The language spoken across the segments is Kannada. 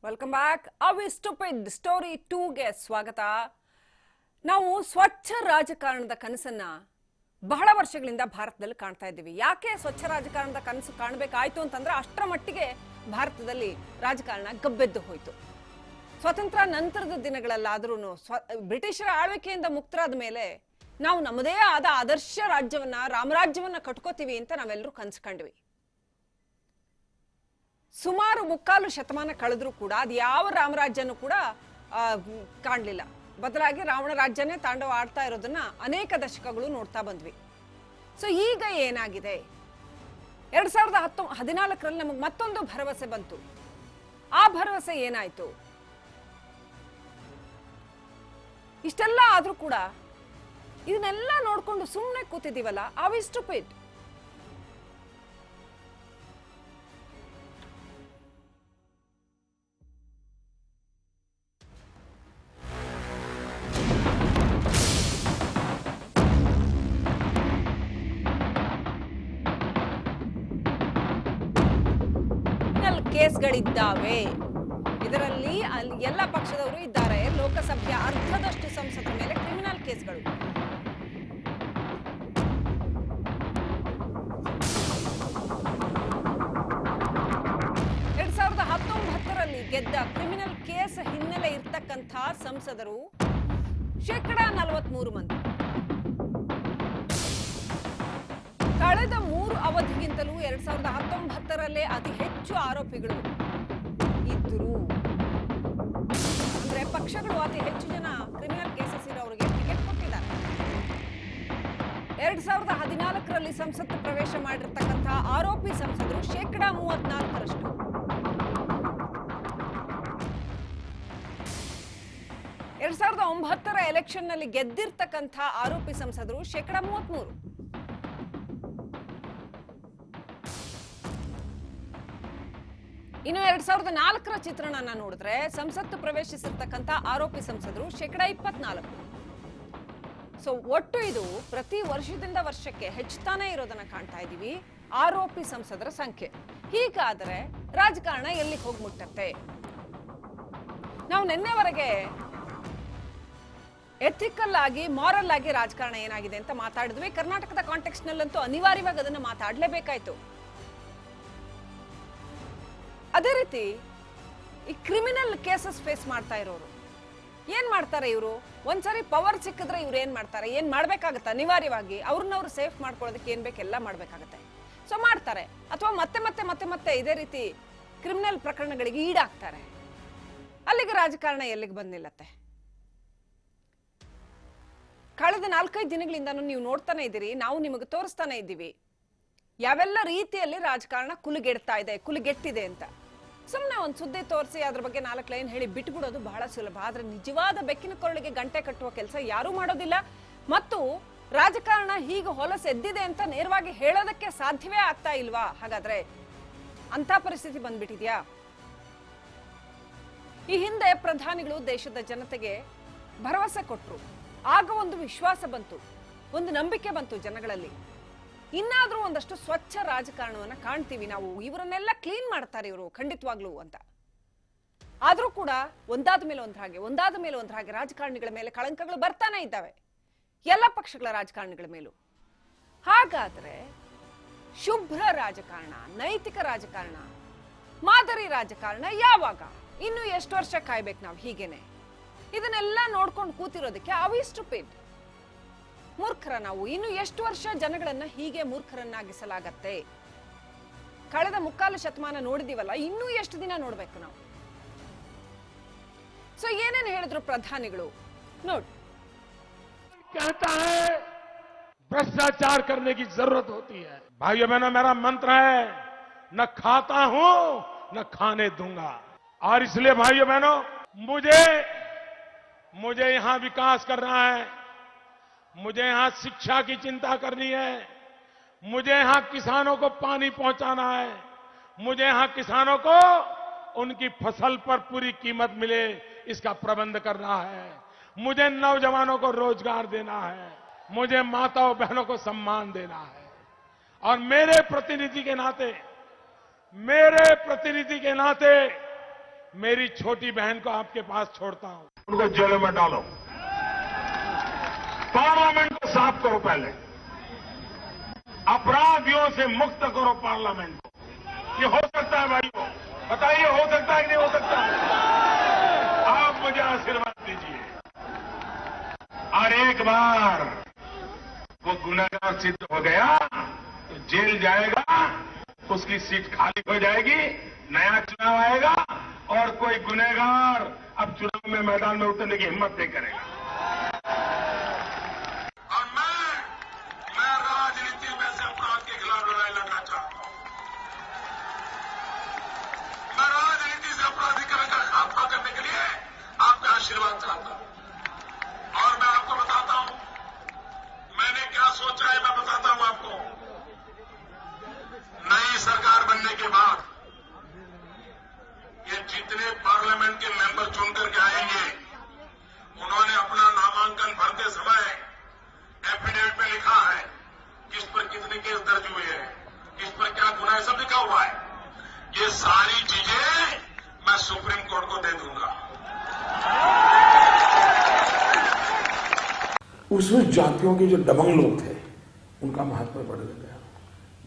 Welcome back. ಅವಿ ಸ್ಟುಪಿಡ್ ಸ್ಟೋರಿ 2ಗೆ ಸ್ವಾಗತ. ನಾವು ಸ್ವಚ್ಛ ರಾಜಕಾರಣದ ಕನಸನ್ನ ಬಹಳ ವರ್ಷಗಳಿಂದ ಭಾರತದಲ್ಲಿ ಕಾಣ್ತಾ ಇದ್ದೀವಿ. ಯಾಕೆ ಸ್ವಚ್ಛ ರಾಜಕಾರಣದ ಕನಸು ಕಾಣಬೇಕಾಯ್ತು ಅಂತಂದ್ರೆ ಅಷ್ಟರ ಮಟ್ಟಿಗೆ ಭಾರತದಲ್ಲಿ ರಾಜಕಾರಣ ಗಬ್ಬೆದ್ದು ಹೋಯಿತು. ಸ್ವಾತಂತ್ರ್ಯ ನಂತರದ ದಿನಗಳಲ್ಲಾದ್ರೂ ಬ್ರಿಟಿಷರ ಆಳ್ವಿಕೆಯಿಂದ ಮುಕ್ತರಾದ ಮೇಲೆ ನಾವು ನಮ್ಮದೇ ಆದ ಆದರ್ಶ ರಾಜ್ಯವನ್ನ, ರಾಮರಾಜ್ಯವನ್ನ ಕಟ್ಕೋತೀವಿ ಅಂತ ನಾವೆಲ್ಲರೂ ಕನಸು ಕಂಡ್ವಿ. ಸುಮಾರು 3/4 ಶತಮಾನ ಕಳೆದ್ರೂ ಕೂಡ ಅದು ಯಾವ ರಾಮರಾಜ್ಯನೂ ಕೂಡ ಕಾಣಲಿಲ್ಲ. ಬದಲಾಗಿ ರಾವಣ ರಾಜ್ಯನೇ ತಾಂಡವ ಆಡ್ತಾ ಇರೋದನ್ನ ಅನೇಕ ದಶಕಗಳು ನೋಡ್ತಾ ಬಂದ್ವಿ. ಸೊ ಈಗ ಏನಾಗಿದೆ, 2014ರಲ್ಲಿ ನಮಗೆ ಮತ್ತೊಂದು ಭರವಸೆ ಬಂತು. ಆ ಭರವಸೆ ಏನಾಯ್ತು? ಇಷ್ಟೆಲ್ಲ ಆದ್ರೂ ಕೂಡ ಇದನ್ನೆಲ್ಲ ನೋಡ್ಕೊಂಡು ಸುಮ್ಮನೆ ಕೂತಿದ್ದೀವಲ್ಲ, ಆರ್ ವಿ ಸ್ಟುಪಿಡ್? ಕೇಸ್ಗಳಿದ್ದಾವೆ. ಇದರಲ್ಲಿ ಎಲ್ಲ ಪಕ್ಷದವರು ಇದ್ದಾರೆ. ಲೋಕಸಭೆಯ ಅರ್ಧದಷ್ಟು ಸಂಸದರ ಮೇಲೆ ಕ್ರಿಮಿನಲ್ ಕೇಸ್ಗಳು. ಎರಡ್ 2019ರಲ್ಲಿ ಗೆದ್ದ ಕ್ರಿಮಿನಲ್ ಕೇಸ್ ಹಿನ್ನೆಲೆ ಇರ್ತಕ್ಕಂಥ ಸಂಸದರು ಶೇಕಡಾ 43 ಮಂದಿ. ಕಳೆದ 3 ಅವಧಿಗಿಂತಲೂ 2019ರಲ್ಲೇ ಅತಿ ಹೆಚ್ಚು ಆರೋಪಿಗಳು ಇದ್ದರು. ಅಂದ್ರೆ ಪಕ್ಷಗಳು ಅತಿ ಹೆಚ್ಚು ಜನ ಕ್ರಿಮಿನಲ್ ಕೇಸಸ್ ಇರೋರಿಗೆ ಟಿಕೆಟ್ ಕೊಟ್ಟಿದ್ದಾರೆ. 2014ರಲ್ಲಿ ಸಂಸತ್ತು ಪ್ರವೇಶ ಮಾಡಿರ್ತಕ್ಕಂಥ ಆರೋಪಿ ಸಂಸದರು ಶೇಕಡಾ 34ರಷ್ಟು. 2009ರ ಎಲೆಕ್ಷನ್ ನಲ್ಲಿ ಗೆದ್ದಿರ್ತಕ್ಕಂಥ ಆರೋಪಿ ಸಂಸದರು ಶೇಕಡಾ 33. ಇನ್ನು 2004ರ ಚಿತ್ರಣನ ನೋಡಿದ್ರೆ ಸಂಸತ್ತು ಪ್ರವೇಶಿಸಿರ್ತಕ್ಕಂಥ ಆರೋಪಿ ಸಂಸದರು ಶೇಕಡಾ 24. ಸೊ ಒಟ್ಟು ಇದು ಪ್ರತಿ ವರ್ಷದಿಂದ ವರ್ಷಕ್ಕೆ ಹೆಚ್ಚುತ್ತಾನೆ ಇರೋದನ್ನ ಕಾಣ್ತಾ ಇದ್ದೀವಿ, ಆರೋಪಿ ಸಂಸದರ ಸಂಖ್ಯೆ. ಹೀಗಾದರೆ ರಾಜಕಾರಣ ಎಲ್ಲಿಗೆ ಹೋಗಿ ಮುಟ್ಟತ್ತೆ? ನಾವು ನಿನ್ನೆವರೆಗೆ ಎಥಿಕಲ್ ಆಗಿ, ಮಾರಲ್ ಆಗಿ ರಾಜಕಾರಣ ಏನಾಗಿದೆ ಅಂತ ಮಾತಾಡಿದ್ವಿ. ಕರ್ನಾಟಕದ ಕಾಂಟೆಕ್ಸ್ಟ್ ನಲ್ಲಂತೂ ಅನಿವಾರ್ಯವಾಗಿ ಅದನ್ನ ಮಾತಾಡಲೇಬೇಕಾಯ್ತು. ಅದೇ ರೀತಿ ಈ ಕ್ರಿಮಿನಲ್ ಕೇಸಸ್ ಫೇಸ್ ಮಾಡ್ತಾ ಇರೋರು ಏನ್ ಮಾಡ್ತಾರೆ? ಇವರು ಒಂದ್ಸರಿ ಪವರ್ ಸಿಕ್ಕಿದ್ರೆ ಇವ್ರು ಏನ್ ಮಾಡ್ತಾರೆ? ಏನ್ ಮಾಡ್ಬೇಕಾಗತ್ತೆ? ಅನಿವಾರ್ಯವಾಗಿ ಅವ್ರನ್ನವ್ರು ಸೇಫ್ ಮಾಡ್ಕೊಳ್ಳೋದಕ್ಕೆ ಏನ್ ಬೇಕೆಲ್ಲ ಮಾಡ್ಬೇಕಾಗತ್ತೆ. ಸೊ ಮಾಡ್ತಾರೆ, ಅಥವಾ ಮತ್ತೆ ಮತ್ತೆ ಮತ್ತೆ ಮತ್ತೆ ಇದೇ ರೀತಿ ಕ್ರಿಮಿನಲ್ ಪ್ರಕರಣಗಳಿಗೆ ಈಡಾಗ್ತಾರೆ. ಅಲ್ಲಿಗೆ ರಾಜಕಾರಣ ಎಲ್ಲಿಗೆ ಬಂದ್ ನಿಲ್ಲತ್ತೆ? ಕಳೆದ 4-5 ದಿನಗಳಿಂದನೂ ನೀವು ನೋಡ್ತಾನೆ ಇದ್ದೀರಿ, ನಾವು ನಿಮಗೆ ತೋರಿಸ್ತಾನೆ ಇದ್ದೀವಿ ಯಾವೆಲ್ಲ ರೀತಿಯಲ್ಲಿ ರಾಜಕಾರಣ ಕುಲುಗೆಟ್ಟಿದೆ ಅಂತ. ಸುಮ್ಮನೆ ಒಂದು ಸುದ್ದಿ ತೋರಿಸಿ ಅದ್ರ ಬಗ್ಗೆ 4 ಲೈನ್ ಹೇಳಿ ಬಿಟ್ಬಿಡೋದು ಬಹಳ ಸುಲಭ. ಆದ್ರೆ ನಿಜವಾದ ಬೆಕ್ಕಿನ ಕೊರಳಿಗೆ ಗಂಟೆ ಕಟ್ಟುವ ಕೆಲಸ ಯಾರೂ ಮಾಡೋದಿಲ್ಲ. ಮತ್ತು ರಾಜಕಾರಣ ಹೀಗೆ ಹೊಲಸೆದ್ದಿದೆ ಅಂತ ನೇರವಾಗಿ ಹೇಳೋದಕ್ಕೆ ಸಾಧ್ಯವೇ ಆಗ್ತಾ ಇಲ್ವಾ? ಹಾಗಾದ್ರೆ ಅಂತ ಪರಿಸ್ಥಿತಿ ಬಂದ್ಬಿಟ್ಟಿದ್ಯಾ? ಈ ಹಿಂದೆ ಪ್ರಧಾನಿಗಳು ದೇಶದ ಜನತೆಗೆ ಭರವಸೆ ಕೊಟ್ರು. ಆಗ ಒಂದು ವಿಶ್ವಾಸ ಬಂತು, ಒಂದು ನಂಬಿಕೆ ಬಂತು ಜನಗಳಲ್ಲಿ. ಇನ್ನಾದ್ರೂ ಒಂದಷ್ಟು ಸ್ವಚ್ಛ ರಾಜಕಾರಣವನ್ನ ಕಾಣ್ತೀವಿ ನಾವು, ಇವರನ್ನೆಲ್ಲ ಕ್ಲೀನ್ ಮಾಡ್ತಾರೆ ಇವರು ಖಂಡಿತವಾಗ್ಲೂ ಅಂತ. ಆದ್ರೂ ಕೂಡ ಒಂದಾದ ಮೇಲೆ ಒಂದ್ ಹಾಗೆ ರಾಜಕಾರಣಿಗಳ ಮೇಲೆ ಕಳಂಕಗಳು ಬರ್ತಾನೆ ಇದ್ದಾವೆ, ಎಲ್ಲ ಪಕ್ಷಗಳ ರಾಜಕಾರಣಿಗಳ ಮೇಲೂ. ಹಾಗಾದ್ರೆ ಶುಭ್ರ ರಾಜಕಾರಣ, ನೈತಿಕ ರಾಜಕಾರಣ, ಮಾದರಿ ರಾಜಕಾರಣ ಯಾವಾಗ? ಇನ್ನು ಎಷ್ಟು ವರ್ಷ ಕಾಯ್ಬೇಕು ನಾವು ಹೀಗೇನೆ? ಇದನ್ನೆಲ್ಲ ನೋಡ್ಕೊಂಡು ಕೂತಿರೋದಕ್ಕೆ ಆರ್ ವಿ ಸ್ಟುಪಿಡ್? ಮೂರ್ಖರ ನಾವು? ಇನ್ನು ಎಷ್ಟು ವರ್ಷ ಜನಗಳನ್ನ ಹೀಗೆ ಮೂರ್ಖರನ್ನಾಗಿಸಲಾಗತ್ತೆ? ಕಳೆದ 3/4 ಶತಮಾನ ನೋಡಿದೀವಲ್ಲ, ಇನ್ನೂ ಎಷ್ಟು ದಿನ ನೋಡ್ಬೇಕು ನಾವು? ಸೊ ಏನೇನು ಹೇಳಿದ್ರು ಪ್ರಧಾನಿಗಳು ನೋಡಿ. कहता है भ्रष्टाचार करने की जरूरत होती है। भाइयों बहनों, मेरा मंत्र है, न खाता हूं न खाने दूंगा। और इसलिए भाइयों बहनों, मुझे यहां विकास करना है, मुझे यहां शिक्षा की चिंता करनी है, मुझे यहां किसानों को पानी पहुंचाना है, मुझे यहां किसानों को उनकी फसल पर पूरी कीमत मिले इसका प्रबंध करना है, मुझे नौजवानों को रोजगार देना है, मुझे माताओं बहनों को सम्मान देना है। और मेरे प्रतिनिधि के नाते मेरी छोटी बहन को आपके पास छोड़ता हूं। उनको जेल में डालो, पार्लियामेंट को साफ करो, पहले अपराधियों से मुक्त करो पार्लियामेंट को। ये हो सकता है भाइयों? बताइए, हो सकता है कि नहीं हो सकता? आप मुझे आशीर्वाद दीजिए। और एक बार वो गुनहगार सिद्ध हो गया तो जेल जाएगा, उसकी सीट खाली हो जाएगी, नया चुनाव आएगा और कोई गुनहगार अब चुनाव में मैदान में उतरने की हिम्मत नहीं करेगा। और मैं राजनीति में से अपराध के खिलाफ लड़ाई लड़ना चाहता हूं। मैं राजनीति से अपराधिकरण का खात्मा करने के लिए आपका आशीर्वाद चाहता हूं। और मैं आपको बताता हूं मैंने क्या सोचा है, मैं बताता हूं आपको। नई सरकार बनने के बाद ये जितने पार्लियामेंट के मेंबर चुनकर के आएंगे, उन्होंने अपना नामांकन भरते समय एफिडेविट में लिखा है किस पर कितने केस दर्ज हुए हैं, किस पर क्या गुना है, सब लिखा हुआ है। ये सारी चीजें मैं सुप्रीम कोर्ट को दे दूंगा। उस जातियों के जो दबंग लोग थे उनका महत्व बढ़ गया।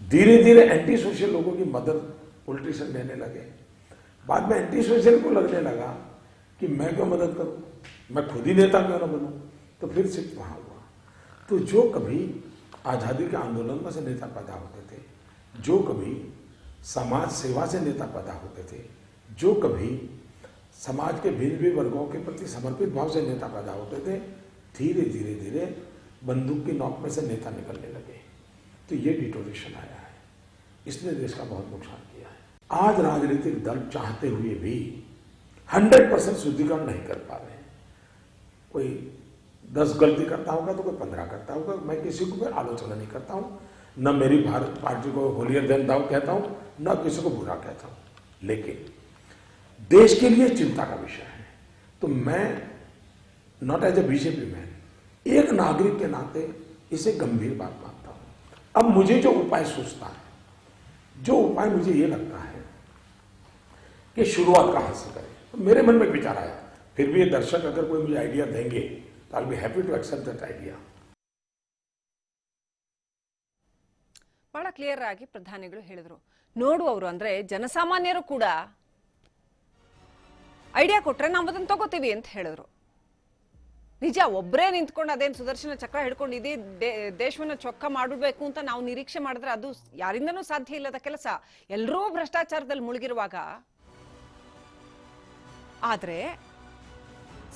धीरे धीरे एंटी सोशल लोगों की मदद पॉलिटिशियन लेने लगे। बाद में एंटी सोशल को लगने लगा कि मैं क्यों मदद करूं, मैं खुद ही नेता क्यों ना बनूं। तो फिर सिर्फ वहां हुआ। तो जो कभी आजादी के आंदोलन में से नेता पैदा होते थे, जो कभी समाज सेवा से नेता पैदा होते थे, जो कभी समाज के भिन्न भिन्न वर्गों के प्रति समर्पित भाव से नेता पैदा होते थे, धीरे धीरे धीरे बंदूक की नोक में से नेता निकलने लगे। तो ये डिटोरेशन आया है, इसने देश का बहुत नुकसान किया है। आज राजनीतिक दल चाहते हुए भी 100% शुद्धिकरण नहीं कर पा रहे हैं। कोई 10 गलती करता होगा तो कोई 15 करता होगा। मैं किसी को भी आलोचना नहीं करता हूं, न मेरी भारत पार्टी को होलियर देन दाव कहता हूं, न किसी को बुरा कहता हूं। लेकिन देश के लिए चिंता का विषय है। तो मैं not as a BJP man, एक नागरिक के नाते इसे गंभीर बात मानता हूं। अब मुझे जो उपाय सोचता है, जो उपाय मुझे ये लगता है कि शुरुआत कहां से करें, तो मेरे मन में विचार आया। फिर भी ये दर्शक अगर कोई मुझे आइडिया देंगे तो I be happy to accept that idea. ಬಹಳ ಕ್ಲಿಯರ್ ಆಗಿ ಪ್ರಧಾನಿಗಳು ಹೇಳಿದ್ರು. ನೋಡುವವರು ಅಂದ್ರೆ ಜನಸಾಮಾನ್ಯರು ಕೂಡ ಐಡಿಯಾ ಕೊಟ್ರೆ ನಾವು ಅದನ್ನ ತಗೋತೀವಿ ಅಂತ ಹೇಳಿದ್ರು. ನಿಜ, ಒಬ್ಬರೇ ನಿಂತ್ಕೊಂಡು ಅದೇನು ಸುದರ್ಶನ ಚಕ್ರ ಹಿಡ್ಕೊಂಡು ಇದೇ ದೇಶವನ್ನ ಚೊಕ್ಕ ಮಾಡಬೇಕು ಅಂತ ನಾವು ನಿರೀಕ್ಷೆ ಮಾಡಿದ್ರೆ ಅದು ಯಾರಿಂದನೂ ಸಾಧ್ಯ ಇಲ್ಲದ ಕೆಲಸ. ಎಲ್ಲರೂ ಭ್ರಷ್ಟಾಚಾರದಲ್ಲಿ ಮುಳುಗಿರುವಾಗ, ಆದ್ರೆ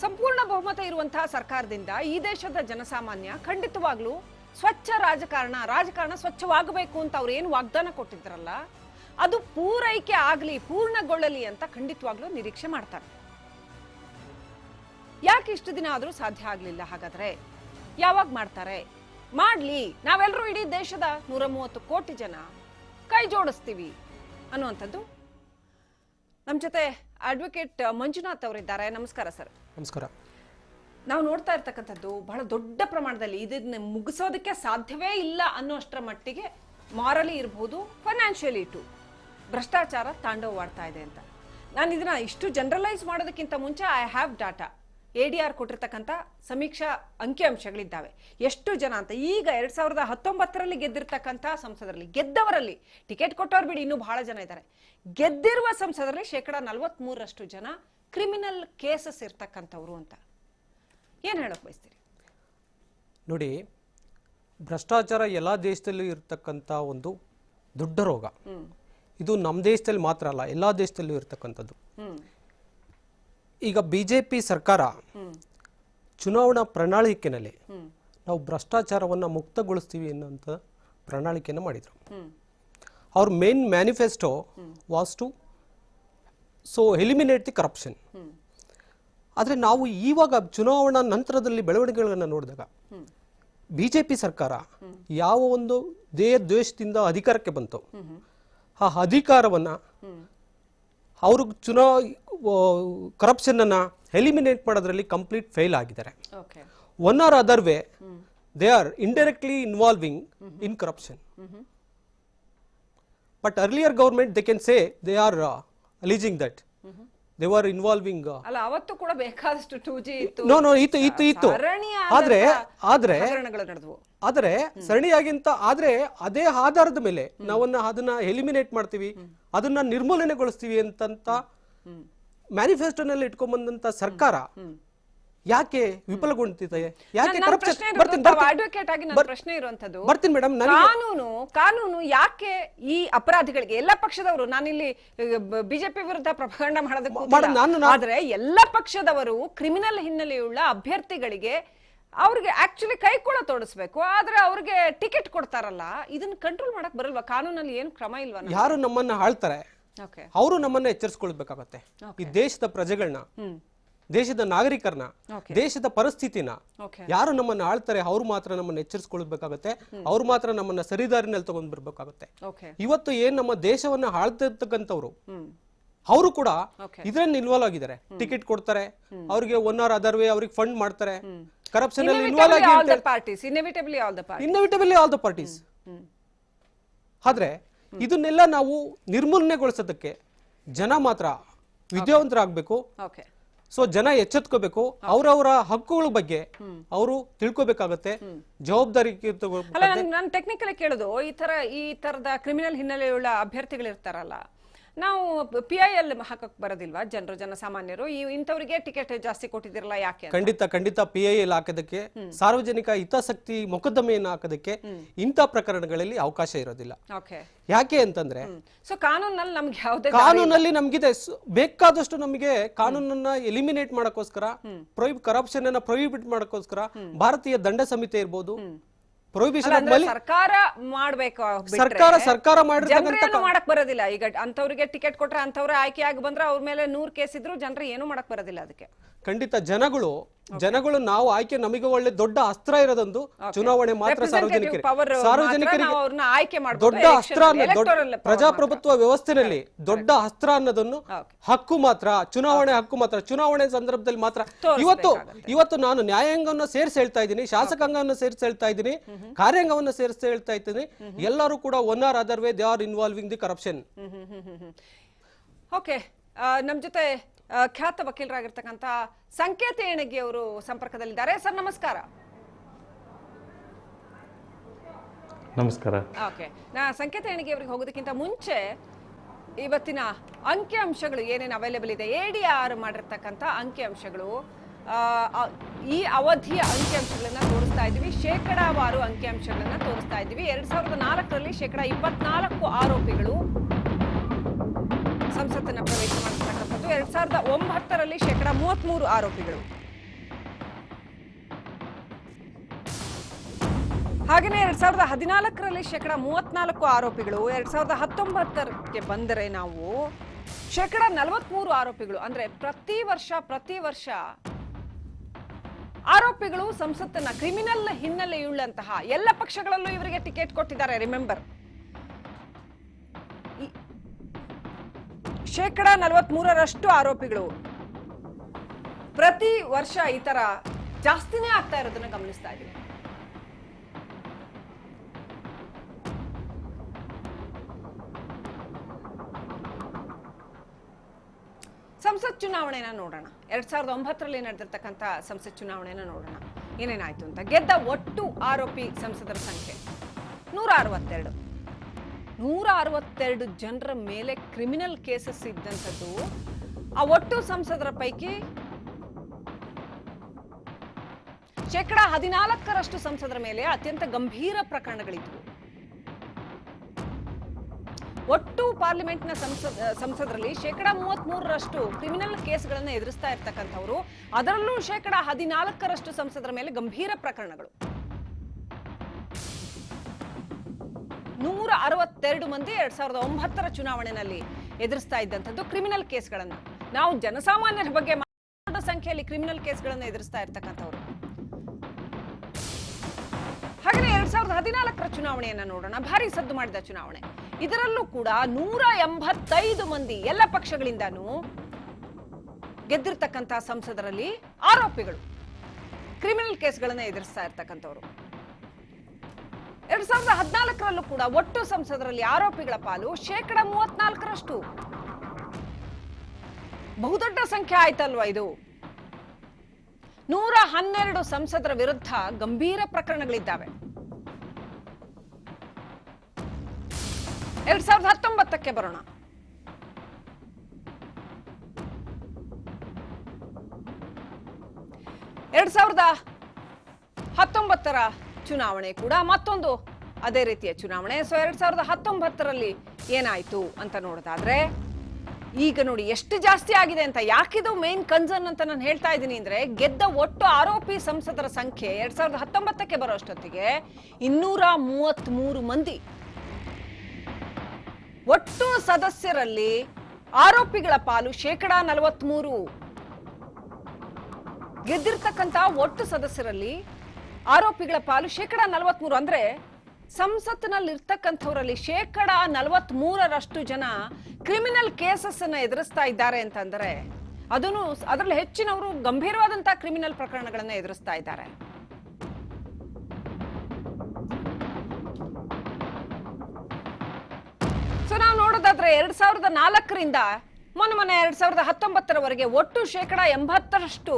ಸಂಪೂರ್ಣ ಬಹುಮತ ಇರುವಂತಹ ಸರ್ಕಾರದಿಂದ ಈ ದೇಶದ ಜನಸಾಮಾನ್ಯ ಖಂಡಿತವಾಗ್ಲೂ ಸ್ವಚ್ಛ ರಾಜಕಾರಣ ಸ್ವಚ್ಛವಾಗಬೇಕು ಅಂತ ಅವ್ರು ಏನು ವಾಗ್ದಾನ ಕೊಟ್ಟಿದ್ರಲ್ಲ, ಅದು ಪೂರೈಕೆ ಆಗ್ಲಿ, ಪೂರ್ಣಗೊಳ್ಳಲಿ ಅಂತ ಖಂಡಿತವಾಗ್ಲೂ ನಿರೀಕ್ಷೆ ಮಾಡ್ತಾರೆ. ಯಾಕೆ ಇಷ್ಟು ದಿನ ಆದ್ರೂ ಸಾಧ್ಯ ಆಗ್ಲಿಲ್ಲ? ಹಾಗಾದ್ರೆ ಯಾವಾಗ ಮಾಡ್ತಾರೆ? ಮಾಡ್ಲಿ, ನಾವೆಲ್ಲರೂ ಇಡೀ ದೇಶದ 130 ಕೋಟಿ ಜನ ಕೈ ಜೋಡಿಸ್ತೀವಿ ಅನ್ನುವಂಥದ್ದು. ನಮ್ಮ ಜೊತೆ ಅಡ್ವೊಕೇಟ್ ಮಂಜುನಾಥ್ ಅವರಿದ್ದಾರೆ. ನಮಸ್ಕಾರ ಸರ್. ನಮಸ್ಕಾರ. ನಾವು ನೋಡ್ತಾ ಇರ್ತಕ್ಕಂಥದ್ದು ಬಹಳ ದೊಡ್ಡ ಪ್ರಮಾಣದಲ್ಲಿ ಇದನ್ನ ಮುಗಿಸೋದಕ್ಕೆ ಸಾಧ್ಯವೇ ಇಲ್ಲ ಅನ್ನೋಷ್ಟರ ಮಟ್ಟಿಗೆ ಮಾರಲಿ ಇರಬಹುದು, ಫೈನಾನ್ಷಿಯಲಿ ಟು ಭ್ರಷ್ಟಾಚಾರ ತಾಂಡವವಾಡ್ತಾ ಇದೆ ಅಂತ. ನಾನು ಇದನ್ನ ಇಷ್ಟು ಜನರಲೈಸ್ ಮಾಡೋದಕ್ಕಿಂತ ಮುಂಚೆ ಐ ಹ್ಯಾವ್ ಡಾಟಾ. ADR ಕೊಟ್ಟಿರ್ತಕ್ಕಂಥ ಸಮೀಕ್ಷಾ ಅಂಕಿಅಂಶಗಳಿದ್ದಾವೆ. ಎಷ್ಟು ಜನ ಅಂತ. ಈಗ 2019ರಲ್ಲಿ ಗೆದ್ದಿರ್ತಕ್ಕಂಥ ಸಂಸದರಲ್ಲಿ, ಗೆದ್ದವರಲ್ಲಿ, ಟಿಕೆಟ್ ಕೊಟ್ಟವ್ರು ಬಿಡಿ ಇನ್ನೂ ಬಹಳ ಜನ ಇದ್ದಾರೆ, ಗೆದ್ದಿರುವ ಸಂಸದರಲ್ಲಿ 43% ಜನ ಕ್ರಿಮಿನಲ್ ಕೇಸಸ್ ಇರ್ತಕ್ಕಂಥವ್ರು ಅಂತ. ಏನು ಹೇಳೋಕೆ ಬಯಸ್ತೀರಿ? ನೋಡಿ, ಭ್ರಷ್ಟಾಚಾರ ಎಲ್ಲ ದೇಶದಲ್ಲೂ ಇರತಕ್ಕಂಥ ಒಂದು ದೊಡ್ಡ ರೋಗ. ಇದು ನಮ್ಮ ದೇಶದಲ್ಲಿ ಮಾತ್ರ ಅಲ್ಲ, ಎಲ್ಲ ದೇಶದಲ್ಲೂ ಇರತಕ್ಕಂಥದ್ದು. ಈಗ BJP ಸರ್ಕಾರ ಚುನಾವಣಾ ಪ್ರಣಾಳಿಕೆಯಲ್ಲಿ ನಾವು ಭ್ರಷ್ಟಾಚಾರವನ್ನು ಮುಕ್ತಗೊಳಿಸ್ತೀವಿ ಅನ್ನೋಂಥ ಪ್ರಣಾಳಿಕೆಯನ್ನು ಮಾಡಿದರು. ಅವ್ರ main manifesto was to eliminate the corruption. ಆದರೆ ನಾವು ಇವಾಗ ಚುನಾವಣಾ ನಂತರದಲ್ಲಿ ಬೆಳವಣಿಗೆಗಳನ್ನು ನೋಡಿದಾಗ BJP ಸರ್ಕಾರ ಯಾವ ಒಂದು ದೇಶದಿಂದ ಅಧಿಕಾರಕ್ಕೆ ಬಂತು, ಆ ಅಧಿಕಾರವನ್ನು ಅವರು ಕರಪ್ಷನನ್ನು ಎಲಿಮಿನೇಟ್ ಮಾಡೋದ್ರಲ್ಲಿ ಕಂಪ್ಲೀಟ್ ಫೇಲ್ ಆಗಿದ್ದಾರೆ. One or other way they are indirectly involving in corruption. But earlier government they can say they are alleging that they are involving. ಅಲ್ಲ, ಅವತ್ತು ಕೂಡ ಬೇಕಾದಷ್ಟು 2G ಇತ್ತು. ನೋ ಇತ್ತು ಆದ್ರೆ ಹಗರಣಗಳು ನಡೆದವು. ಆದ್ರೆ ಸರಣಿಯಾಗಿಂತ ಆದ್ರೆ ಅದೇ ಆಧಾರದ ಮೇಲೆ ಅದನ್ನ ಎಲಿಮಿನೇಟ್ ಮಾಡ್ತೀವಿ, ಅದನ್ನ ನಿರ್ಮೂಲನೆಗೊಳಿಸ್ತೀವಿ ಅಂತಂತ ಮ್ಯಾನಿಫೆಸ್ಟೋನಲ್ಲಿ ಇಟ್ಕೊಂಡ್ಬಂದಂತ ಸರ್ಕಾರ ಯಾಕೆ ವಿಫಲಗೊಂಡಿದೆ? ಯಾಕೆ ಅಡ್ವೊಕೇಟ್ ಆಗಿ ನನ್ನ ಪ್ರಶ್ನೆ ಇರುವಂತದ್ದು, ಬರ್ತೀನಿ ಮೇಡಮ್, ಕಾನೂನು ಯಾಕೆ ಈ ಅಪರಾಧಿಗಳಿಗೆ, ಎಲ್ಲ ಪಕ್ಷದವರು, ನಾನಿಲ್ಲಿ ಬಿಜೆಪಿ ವಿರುದ್ಧ ಪ್ರಭಾಂಡ ಮಾಡೋದಕ್ಕೆ, ಆದ್ರೆ ಎಲ್ಲ ಪಕ್ಷದವರು ಕ್ರಿಮಿನಲ್ ಹಿನ್ನೆಲೆಯುಳ್ಳ ಅಭ್ಯರ್ಥಿಗಳಿಗೆ ಅವ್ರಿಗೆ ಆಕ್ಚುಲಿ ಕೈಕೊಳ ತೋಡಿಸ್ಬೇಕು, ಆದ್ರೆ ಅವ್ರಿಗೆ ಟಿಕೆಟ್ ಕೊಡ್ತಾರಲ್ಲ, ಇದನ್ನ ಕಂಟ್ರೋಲ್ ಮಾಡಕ್ ಬರಲ್ವಾ? ಕಾನೂನಲ್ಲಿ ಏನು ಕ್ರಮ ಇಲ್ವಾ? ಯಾರು ನಮ್ಮನ್ನ ಆಳ್ತಾರೆ ಅವರು ನಮ್ಮನ್ನ ಎಚ್ಚರಿಸ್ಕೊಳ್ಬೇಕಾಗತ್ತೆ. ಈ ದೇಶದ ಪ್ರಜೆಗಳನ್ನ, ದೇಶದ ನಾಗರಿಕರನ್ನ, ದೇಶದ ಪರಿಸ್ಥಿತಿನ ಯಾರು ನಮ್ಮನ್ನ ಆಳ್ತಾರೆ ಅವ್ರು ಮಾತ್ರ ನಮ್ಮನ್ನ ಎಚ್ಚರಿಸ್ಕೊಳ್ಬೇಕಾಗತ್ತೆ, ಅವ್ರು ಮಾತ್ರ ನಮ್ಮನ್ನ ಸರಿದಾರಿನಲ್ಲಿ ತಗೊಂಡ್ ಬರ್ಬೇಕಾಗತ್ತೆ. ಇವತ್ತು ಏನ್ ನಮ್ಮ ದೇಶವನ್ನ ಆಳ್ತಿರ್ತಕ್ಕಂಥವ್ರು ಅವರು ಕೂಡ ಇದ್ರಲ್ಲಿ ಇನ್ವಾಲ್ವ್ ಆಗಿದ್ದಾರೆ. ಟಿಕೆಟ್ ಕೊಡ್ತಾರೆ, ಅವ್ರಿಗೆ 1 or other way ಅವ್ರಿಗೆ ಫಂಡ್ ಮಾಡ್ತಾರೆ, ಕರಪ್ಷನ್ ಅಲ್ಲಿ ಇನ್ವಾಲ್ವ್ ಆಗಿ ಇನ್ನೋವೇಟಿವ್ಲಿ ಆಲ್ ದ ಪಾರ್ಟೀಸ್. ಆದ್ರೆ ಇದನ್ನೆಲ್ಲ ನಾವು ನಿರ್ಮೂಲನೆಗೊಳಿಸೋದಕ್ಕೆ ಜನ ಮಾತ್ರ ವಿದ್ಯಾವಂತರಾಗಬೇಕು. ಸೊ ಜನ ಎಚ್ಚೆತ್ಕೋಬೇಕು, ಅವರವರ ಹಕ್ಕುಗಳ ಬಗ್ಗೆ ಅವರು ತಿಳ್ಕೋಬೇಕಾಗತ್ತೆ, ಜವಾಬ್ದಾರಿ. ನಾನು ಟೆಕ್ನಿಕಲಿ ಕೇಳೋದು, ಈ ತರದ ಕ್ರಿಮಿನಲ್ ಹಿನ್ನೆಲೆಯುಳ್ಳ ಅಭ್ಯರ್ಥಿಗಳು ಇರ್ತಾರಲ್ಲ, ನಾವು PIL ಹಾಕಕ್ ಬರೋದಿಲ್ವಾ? ಜನಸಾಮಾನ್ಯರು ಇಂಥವ್ರಿಗೆ ಟಿಕೆಟ್ ಜಾಸ್ತಿ ಕೊಟ್ಟಿದಿರಲ್ಲ ಯಾಕೆ? ಖಂಡಿತ PIL ಹಾಕೋದಕ್ಕೆ, ಸಾರ್ವಜನಿಕ ಹಿತಾಸಕ್ತಿ ಮೊಕದ್ದಮೆಯನ್ನು ಹಾಕೋದಕ್ಕೆ ಇಂಥ ಪ್ರಕರಣಗಳಲ್ಲಿ ಅವಕಾಶ ಇರೋದಿಲ್ಲ. ಯಾಕೆ ಅಂತಂದ್ರೆ ಕಾನೂನಲ್ಲಿ ನಮ್ಗಿದೆ ಬೇಕಾದಷ್ಟು, ನಮಗೆ ಕಾನೂನನ್ನ ಎಲಿಮಿನೇಟ್ ಮಾಡಕ್ಕೋಸ್ಕರ, ಕರಪ್ಷನ್ ಅನ್ನ ಪ್ರೊಹಿಬಿಟ್ ಮಾಡಕ್ಕೋಸ್ಕರ ಭಾರತೀಯ ದಂಡ ಸಂಹಿತೆ ಇರ್ಬೋದು, ಸರ್ಕಾರ ಮಾಡ್ಬೇಕು, ಸರ್ಕಾರ ಮಾಡಕ್ ಬರೋದಿಲ್ಲ. ಈಗ ಅಂತವ್ರಿಗೆ ಟಿಕೆಟ್ ಕೊಟ್ರೆ, ಅಂತವ್ರ ಆಯ್ಕೆ ಆಗಿ ಬಂದ್ರೆ ಅವ್ರ ಮೇಲೆ 100 ಕೇಸ್ ಇದ್ರು ಜನರು ಏನು ಮಾಡಕ್ ಬರೋದಿಲ್ಲ. ಅದಕ್ಕೆ ಖಂಡಿತ ಜನಗಳು ನಾವು ಆಯ್ಕೆ, ನಮಗೆ ಒಳ್ಳೆ ದೊಡ್ಡ ಅಸ್ತ್ರ ಇರೋದೊಂದು ಚುನಾವಣೆ ಮಾತ್ರ. ಸಾರ್ವಜನಿಕರಿಗೆ ದೊಡ್ಡ ಅಸ್ತ್ರ, ಪ್ರಜಾಪ್ರಭುತ್ವ ವ್ಯವಸ್ಥೆಯಲ್ಲಿ ದೊಡ್ಡ ಅಸ್ತ್ರ ಅನ್ನೋದನ್ನು ಹಕ್ಕು ಮಾತ್ರ, ಚುನಾವಣೆ ಹಕ್ಕು ಮಾತ್ರ, ಚುನಾವಣೆ ಸಂದರ್ಭದಲ್ಲಿ ಮಾತ್ರ. ಇವತ್ತು ನಾನು ನ್ಯಾಯಾಂಗವನ್ನು ಸೇರಿಸಿ ಹೇಳ್ತಾ ಇದ್ದೀನಿ, ಶಾಸಕಾಂಗವನ್ನು ಸೇರಿಸಿ ಹೇಳ್ತಾ ಇದ್ದೀನಿ, ಕಾರ್ಯಾಂಗವನ್ನು ಸೇರಿಸಿ ಹೇಳ್ತಾ ಇದ್ದೀನಿ, ಎಲ್ಲರೂ ಕೂಡ 1 or other way they are involving the corruption. Okay, ನಮ್ ಜೊತೆ ಖ್ಯಾತ ವಕೀಲರಾಗಿರ್ತಕ್ಕಂಥ ಸಂಕೇತ ಏಣಗಿ ಅವರು ಸಂಪರ್ಕದಲ್ಲಿದ್ದಾರೆ. ಸರ್ ನಮಸ್ಕಾರ. ನಮಸ್ಕಾರ. ಓಕೆ, ನಾ ಸಂಕೇತ ಏಣಗಿ ಅವರಿಗೆ ಹೋಗೋದಕ್ಕಿಂತ ಮುಂಚೆ ಇವತ್ತಿನ ಅಂಕಿ ಅಂಶಗಳು ಏನೇನು ಅವೈಲೇಬಲ್ ಇದೆ, ADR ಮಾಡಿರ್ತಕ್ಕಂಥ ಅಂಕಿ ಅಂಶಗಳು, ಈ ಅವಧಿಯ ಅಂಕಿ ಅಂಶಗಳನ್ನ ತೋರಿಸ್ತಾ ಇದ್ದೀವಿ, ಶೇಕಡಾವಾರು ಅಂಕಿ ಅಂಶಗಳನ್ನ ತೋರಿಸ್ತಾ ಇದ್ದೀವಿ. 2004ರಲ್ಲಿ 24% ಆರೋಪಿಗಳು ಸಂಸತ್ತನ್ನ ಪ್ರವೇಶ ಮಾಡಿರ್ತಕ್ಕಂಥದ್ದು, 2009ರಲ್ಲಿ 33% ಆರೋಪಿಗಳು, ಹಾಗೆಯೇ 2014ರಲ್ಲಿ 34% ಆರೋಪಿಗಳು, 2019ಕ್ಕೆ ಬಂದರೆ ನಾವು 43% ಆರೋಪಿಗಳು. ಅಂದ್ರೆ ಪ್ರತಿ ವರ್ಷ ಆರೋಪಿಗಳು ಸಂಸತ್ತನ್ನ, ಕ್ರಿಮಿನಲ್ ಹಿನ್ನೆಲೆಯುಳ್ಳಂತಹ ಎಲ್ಲ ಪಕ್ಷಗಳಲ್ಲೂ ಇವರಿಗೆ ಟಿಕೆಟ್ ಕೊಟ್ಟಿದ್ದಾರೆ. ರಿಮೆಂಬರ್, 43% ಆರೋಪಿಗಳು ಪ್ರತಿ ವರ್ಷ ಈ ತರ ಜಾಸ್ತಿನೇ ಆಗ್ತಾ ಇರೋದನ್ನ ಗಮನಿಸ್ತಾ ಇದ್ದೀವಿ. ಸಂಸತ್ ಚುನಾವಣೆನ ನೋಡೋಣ. 2009ರಲ್ಲಿ ನಡೆದಿರ್ತಕ್ಕಂಥ ಸಂಸತ್ ಚುನಾವಣೆನ ನೋಡೋಣ, ಏನೇನಾಯ್ತು ಅಂತ. ಗೆದ್ದ ಒಟ್ಟು ಆರೋಪಿ ಸಂಸದರ ಸಂಖ್ಯೆ 162. 162 ಜನರ ಮೇಲೆ ಕ್ರಿಮಿನಲ್ ಕೇಸಸ್ ಇದ್ದಂಥದ್ದು. ಆ ಒಟ್ಟು ಸಂಸದರ ಪೈಕಿ 14% ಸಂಸದರ ಮೇಲೆ ಅತ್ಯಂತ ಗಂಭೀರ ಪ್ರಕರಣಗಳಿದ್ವು. ಒಟ್ಟು ಪಾರ್ಲಿಮೆಂಟ್ನ ಸಂಸದರಲ್ಲಿ 33% ಕ್ರಿಮಿನಲ್ ಕೇಸ್ಗಳನ್ನು ಎದುರಿಸ್ತಾ ಇರ್ತಕ್ಕಂಥವ್ರು, ಅದರಲ್ಲೂ 14% ಸಂಸದರ ಮೇಲೆ ಗಂಭೀರ ಪ್ರಕರಣಗಳು. 162 ಮಂದಿ 2009ರ ಚುನಾವಣೆಯಲ್ಲಿ ಎದುರಿಸ್ತಾ ಇದ್ದಂಥದ್ದು ಕ್ರಿಮಿನಲ್ ಕೇಸ್ಗಳನ್ನ. ನಾವು ಜನಸಾಮಾನ್ಯರ ಬಗ್ಗೆ ದೊಡ್ಡ ಸಂಖ್ಯೆಯಲ್ಲಿ ಕ್ರಿಮಿನಲ್ ಕೇಸ್ಗಳನ್ನು ಎದುರಿಸ್ತಾ ಇರ್ತಕ್ಕಂಥವ್ರು. ಹಾಗೆ 2014ರ ಚುನಾವಣೆಯನ್ನ ನೋಡೋಣ, ಭಾರಿ ಸದ್ದು ಮಾಡಿದ ಚುನಾವಣೆ. ಇದರಲ್ಲೂ ಕೂಡ 185 ಮಂದಿ ಎಲ್ಲ ಪಕ್ಷಗಳಿಂದನೂ ಗೆದ್ದಿರ್ತಕ್ಕಂಥ ಸಂಸದರಲ್ಲಿ ಆರೋಪಿಗಳು, ಕ್ರಿಮಿನಲ್ ಕೇಸ್ಗಳನ್ನ ಎದುರಿಸ್ತಾ ಇರ್ತಕ್ಕಂಥವ್ರು. 2014ರಲ್ಲೂ ಕೂಡ ಒಟ್ಟು ಸಂಸದರಲ್ಲಿ ಆರೋಪಿಗಳ ಪಾಲು 34%. ಬಹುದೊಡ್ಡ ಸಂಖ್ಯೆ ಆಯ್ತಲ್ವಾ ಇದು. 112 ಸಂಸದರ ವಿರುದ್ಧ ಗಂಭೀರ ಪ್ರಕರಣಗಳಿದ್ದಾವೆ. 2019ಕ್ಕೆ ಬರೋಣ. 2019ರ ಚುನಾವಣೆ ಕೂಡ ಮತ್ತೊಂದು ಅದೇ ರೀತಿಯ ಚುನಾವಣೆ. ಸೊ 2019ರಲ್ಲಿ ಏನಾಯ್ತು ಅಂತ ನೋಡೋದಾದ್ರೆ, ಈಗ ನೋಡಿ ಎಷ್ಟು ಜಾಸ್ತಿ ಆಗಿದೆ ಅಂತ. ಯಾಕಿದು ಮೇನ್ ಕನ್ಸರ್ನ್ ಅಂತ ನಾನು ಹೇಳ್ತಾ ಇದ್ದೀನಿ ಅಂದ್ರೆ, ಗೆದ್ದ ಒಟ್ಟು ಆರೋಪಿ ಸಂಸದರ ಸಂಖ್ಯೆ 2019ಕ್ಕೆ ಬರೋಷ್ಟೊತ್ತಿಗೆ 233 ಮಂದಿ. ಒಟ್ಟು ಸದಸ್ಯರಲ್ಲಿ ಆರೋಪಿಗಳ ಪಾಲು 43%. ಗೆದ್ದಿರ್ತಕ್ಕಂಥ ಒಟ್ಟು ಸದಸ್ಯರಲ್ಲಿ ಆರೋಪಿಗಳ ಪಾಲು 43%. ಅಂದ್ರೆ ಸಂಸತ್ನಲ್ಲಿ ಇರ್ತಕ್ಕಂಥವರಲ್ಲಿ 43% ಜನ ಕ್ರಿಮಿನಲ್ ಕೇಸಸ್ ಅನ್ನ ಎದುರಿಸ್ತಾ ಇದ್ದಾರೆ ಅಂತಂದ್ರೆ, ಅದನ್ನು ಅದರಲ್ಲಿ ಹೆಚ್ಚಿನವರು ಗಂಭೀರವಾದಂತಹ ಕ್ರಿಮಿನಲ್ ಪ್ರಕರಣಗಳನ್ನ ಎದುರಿಸ್ತಾ ಇದ್ದಾರೆ. ಸೊ ನಾವು ನೋಡೋದಾದ್ರೆ 2004ರಿಂದ ಮೊನ್ನೆ 2019ರವರೆಗೆ ಒಟ್ಟು 80%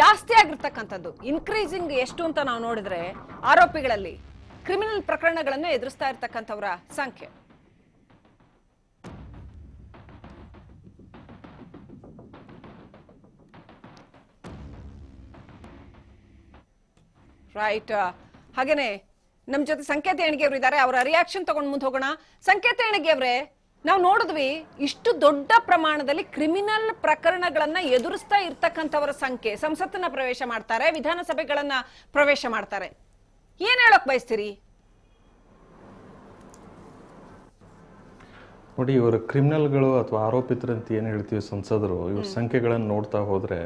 ಜಾಸ್ತಿ ಆಗಿರ್ತಕ್ಕಂಥದ್ದು. ಇನ್ಕ್ರೀಸಿಂಗ್ ಎಷ್ಟು ಅಂತ ನಾವು ನೋಡಿದ್ರೆ, ಆರೋಪಿಗಳಲ್ಲಿ ಕ್ರಿಮಿನಲ್ ಪ್ರಕರಣಗಳನ್ನು ಎದುರಿಸ್ತಾ ಇರ್ತಕ್ಕಂಥವರ ಸಂಖ್ಯೆ. ರೈಟ್. ಹಾಗೇನೆ ನಮ್ ಜೊತೆ ಸಂಕೇತ ಎಣಿಗೆ ಅವರು ಇದ್ದಾರೆ. ಅವರ ರಿಯಾಕ್ಷನ್ ತಗೊಂಡು ಮುಂದೆ ಹೋಗೋಣ. ಸಂಕೇತ ಎಣಿಗೆ ಅವರೇ, ನಾವು ನೋಡಿದ್ವಿ ಇಷ್ಟು ದೊಡ್ಡ ಪ್ರಮಾಣದಲ್ಲಿ ಕ್ರಿಮಿನಲ್ ಪ್ರಕರಣಗಳನ್ನ ಎದುರಿಸ್ತಾ ಇರ್ತಕ್ಕಂಥವರ ಸಂಖ್ಯೆ. ಸಂಸತ್ತನ್ನ ಪ್ರವೇಶ ಮಾಡ್ತಾರೆ, ವಿಧಾನಸಭೆಗಳನ್ನ ಪ್ರವೇಶ ಮಾಡ್ತಾರೆ. ಏನ್ ಹೇಳಕ್ ಬಯಸ್ತೀರಿ? ನೋಡಿ, ಇವರು ಕ್ರಿಮಿನಲ್ಗಳು ಅಥವಾ ಆರೋಪಿತರು ಅಂತ ಏನು ಹೇಳ್ತೀವಿ ಸಂಸದರು, ಇವ್ರ ಸಂಖ್ಯೆಗಳನ್ನು ನೋಡ್ತಾ ಹೋದ್ರೆ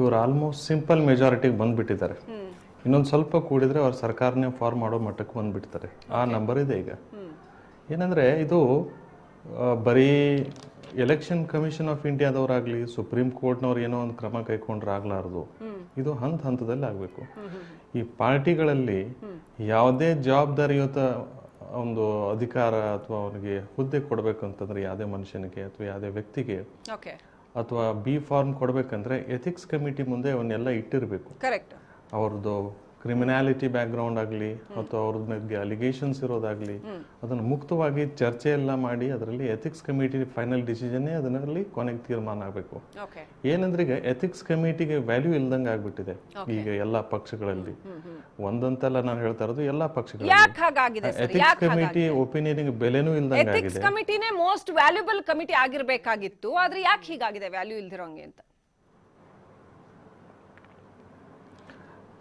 ಇವ್ರು ಆಲ್ಮೋಸ್ಟ್ ಸಿಂಪಲ್ ಮೆಜಾರಿಟಿಗೆ ಬಂದ್ಬಿಟ್ಟಿದ್ದಾರೆ. ಇನ್ನೊಂದು ಸ್ವಲ್ಪ ಕೂಡಿದ್ರೆ ಅವ್ರ ಸರ್ಕಾರನೇ ಫಾರ್ಮ್ ಮಾಡೋ ಮಟ್ಟಕ್ಕೆ ಬಂದ್ಬಿಡ್ತಾರೆ. ಆ ನಂಬರ್ ಇದೆ ಈಗ. ಏನಂದ್ರೆ ಇದು ಬರೀ ಎಲೆಕ್ಷನ್ ಕಮಿಷನ್ ಆಫ್ ಇಂಡಿಯಾದವರಾಗ್ಲಿ ಸುಪ್ರೀಂ ಕೋರ್ಟ್ನವ್ರು ಏನೋ ಒಂದು ಕ್ರಮ ಕೈಗೊಂಡ್ರೆ ಆಗ್ಲಾರ್ದು. ಇದು ಹಂತದಲ್ಲಿ ಆಗ್ಬೇಕು. ಈ ಪಾರ್ಟಿಗಳಲ್ಲಿ ಯಾವುದೇ ಜವಾಬ್ದಾರಿಯುತ ಒಂದು ಅಧಿಕಾರ ಅಥವಾ ಅವನಿಗೆ ಹುದ್ದೆ ಕೊಡ್ಬೇಕಂತಂದ್ರೆ, ಯಾವುದೇ ಮನುಷ್ಯನಿಗೆ ಅಥವಾ ಯಾವುದೇ ವ್ಯಕ್ತಿಗೆ ಅಥವಾ ಬಿ ಫಾರ್ಮ್ ಕೊಡ್ಬೇಕಂದ್ರೆ ಎಥಿಕ್ಸ್ ಕಮಿಟಿ ಮುಂದೆ ಅವನ್ನೆಲ್ಲ ಇಟ್ಟಿರ್ಬೇಕು. ಅವ್ರದ್ದು ಕ್ರಿಮಿನಾಲಿಟಿ ಬ್ಯಾಕ್ ಗ್ರೌಂಡ್ ಆಗಲಿ ಅಥವಾ ಅವ್ರ ಬಗ್ಗೆ ಅಲಿಗೇಷನ್ಸ್ ಇರೋದಾಗ್ಲಿ ಅದನ್ನು ಮುಕ್ತವಾಗಿ ಚರ್ಚೆ ಎಲ್ಲ ಮಾಡಿ ಅದರಲ್ಲಿ ಎಥಿಕ್ಸ್ ಕಮಿಟಿ ಫೈನಲ್ ಡಿಸಿಷನ್ನೇ ಅದರಲ್ಲಿ ಕೊನೆಗೆ ತೀರ್ಮಾನ ಆಗಬೇಕು. ಏನಂದ್ರೆ ಈಗ ಎಥಿಕ್ಸ್ ಕಮಿಟಿಗೆ ವ್ಯಾಲ್ಯೂ ಇಲ್ದಂಗೆ ಆಗ್ಬಿಟ್ಟಿದೆ ಈಗ ಎಲ್ಲಾ ಪಕ್ಷಗಳಲ್ಲಿ. ಒಂದಂತಲ್ಲ ನಾನು ಹೇಳ್ತಾ ಇರೋದು, ಎಲ್ಲಾ ಪಕ್ಷಗಳಲ್ಲಿ ಎಥಿಕ್ಸ್ ಕಮಿಟಿ ಒಪಿನಿಯನ್ ಬೆಲೆನೂ ಇಲ್ದಂಗೆ ಆಗಿದೆ. ಎಥಿಕ್ಸ್ ಕಮಿಟಿನೇ ಮೋಸ್ಟ್ ವ್ಯಾಲ್ಯೂಬಲ್ ಕಮಿಟಿ ಆಗಿರ್ಬೇಕಾಗಿತ್ತು, ಆದ್ರೆ ಯಾಕೆ ಹೀಗಾಗಿದೆ ವ್ಯಾಲ್ಯೂ ಇಲ್ದಿರೋಂಗೆ ಅಂತ?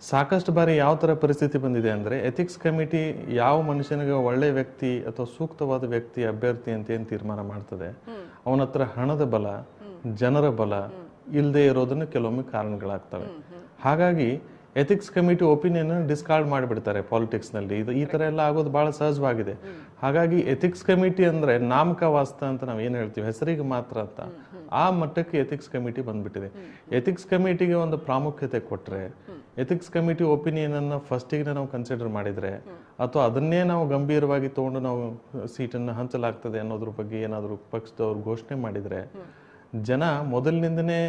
ಸಾಕಷ್ಟು ಬಾರಿ ಯಾವ ತರ ಪರಿಸ್ಥಿತಿ ಬಂದಿದೆ ಅಂದ್ರೆ, ಎಥಿಕ್ಸ್ ಕಮಿಟಿ ಯಾವ ಮನುಷ್ಯನಿಗೆ ಒಳ್ಳೆ ವ್ಯಕ್ತಿ ಅಥವಾ ಸೂಕ್ತವಾದ ವ್ಯಕ್ತಿ ಅಭ್ಯರ್ಥಿ ಅಂತ ಏನ್ ತೀರ್ಮಾನ ಮಾಡ್ತದೆ, ಅವನ ಹತ್ರ ಹಣದ ಬಲ, ಜನರ ಬಲ ಇಲ್ಲದೆ ಇರೋದನ್ನ ಕೆಲವೊಮ್ಮೆ ಕಾರಣಗಳಾಗ್ತವೆ. ಹಾಗಾಗಿ ಎಥಿಕ್ಸ್ ಕಮಿಟಿ ಒಪಿನಿಯನ್ ಡಿಸ್ಕಾರ್ಡ್ ಮಾಡಿಬಿಡ್ತಾರೆ ಪಾಲಿಟಿಕ್ಸ್ ನಲ್ಲಿ. ಈ ತರ ಎಲ್ಲ ಆಗೋದು ಬಹಳ ಸಹಜವಾಗಿದೆ. ಹಾಗಾಗಿ ಎಥಿಕ್ಸ್ ಕಮಿಟಿ ಅಂದ್ರೆ ನಾಮಕವಾಸ್ತ ಅಂತ ನಾವ್ ಏನ್ ಹೇಳ್ತೀವಿ, ಹೆಸರಿಗೆ ಮಾತ್ರ ಅಂತ, ಆ ಮಟ್ಟಕ್ಕೆ ಎಥಿಕ್ಸ್ ಕಮಿಟಿ ಬಂದ್ಬಿಟ್ಟಿದೆ. ಎಥಿಕ್ಸ್ ಕಮಿಟಿಗೆ ಒಂದು ಪ್ರಾಮುಖ್ಯತೆ ಕೊಟ್ರೆ, ಎಥಿಕ್ಸ್ ಕಮಿಟಿ ಒಪಿನಿಯನ್ ಅನ್ನ ಫಸ್ಟಿಗೆ ನಾವು ಕನ್ಸಿಡರ್ ಮಾಡಿದ್ರೆ ಅಥವಾ ಅದನ್ನೇ ನಾವು ಗಂಭೀರವಾಗಿ ತಗೊಂಡು ನಾವು ಸೀಟನ್ನು ಹಂಚಲಾಗ್ತದೆ ಅನ್ನೋದ್ರ ಬಗ್ಗೆ ಏನಾದ್ರು ಪಕ್ಷದವ್ರು ಘೋಷಣೆ ಮಾಡಿದ್ರೆ, ಜನ ಮೊದಲಿನಿಂದನೇ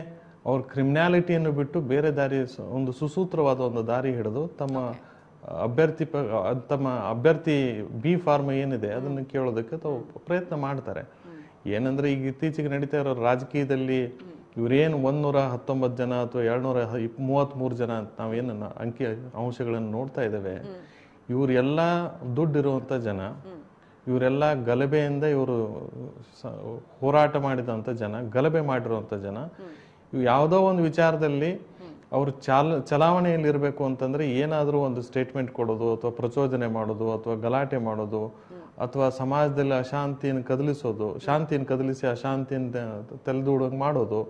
ಅವ್ರ ಕ್ರಿಮಿನಾಲಿಟಿಯನ್ನು ಬಿಟ್ಟು ಬೇರೆ ದಾರಿ, ಒಂದು ಸುಸೂತ್ರವಾದ ಒಂದು ದಾರಿ ಹಿಡಿದು ತಮ್ಮ ಅಭ್ಯರ್ಥಿ ಬಿ ಫಾರ್ಮ್ ಏನಿದೆ ಅದನ್ನು ಕೇಳೋದಕ್ಕೆ ತಾವು ಪ್ರಯತ್ನ ಮಾಡ್ತಾರೆ. ಏನಂದ್ರೆ ಈಗ ಇತ್ತೀಚೆಗೆ ನಡೀತಾ ಇರೋ ರಾಜಕೀಯದಲ್ಲಿ ಇವರೇನು 119 ಜನ ಅಥವಾ 233 ಜನ ಅಂತ ನಾವೇನು ಅಂಕಿ ಅಂಶಗಳನ್ನು ನೋಡ್ತಾ ಇದ್ದೇವೆ, ಇವರೆಲ್ಲ ದುಡ್ಡಿರುವಂತ ಜನ, ಇವರೆಲ್ಲ ಗಲಭೆಯಿಂದ ಇವರು ಹೋರಾಟ ಮಾಡಿದಂಥ ಜನ, ಗಲಭೆ ಮಾಡಿರುವಂಥ ಜನ. ಇವು ಯಾವುದೋ ಒಂದು ವಿಚಾರದಲ್ಲಿ ಅವರು ಚಲಾವಣೆಯಲ್ಲಿ ಇರಬೇಕು ಅಂತಂದ್ರೆ ಏನಾದರೂ ಒಂದು ಸ್ಟೇಟ್ಮೆಂಟ್ ಕೊಡೋದು ಅಥವಾ ಪ್ರಚೋದನೆ ಮಾಡೋದು ಅಥವಾ ಗಲಾಟೆ ಮಾಡೋದು ಅಥವಾ ಸಮಾಜದಲ್ಲಿ ಅಶಾಂತಿಯನ್ನು ಕದಲಿಸೋದು, ಶಾಂತಿಯನ್ನು ಕದಲಿಸಿ ಅಶಾಂತಿಯಿಂದ ತಲೆದೂಡಂಗೆ ಮಾಡೋದು.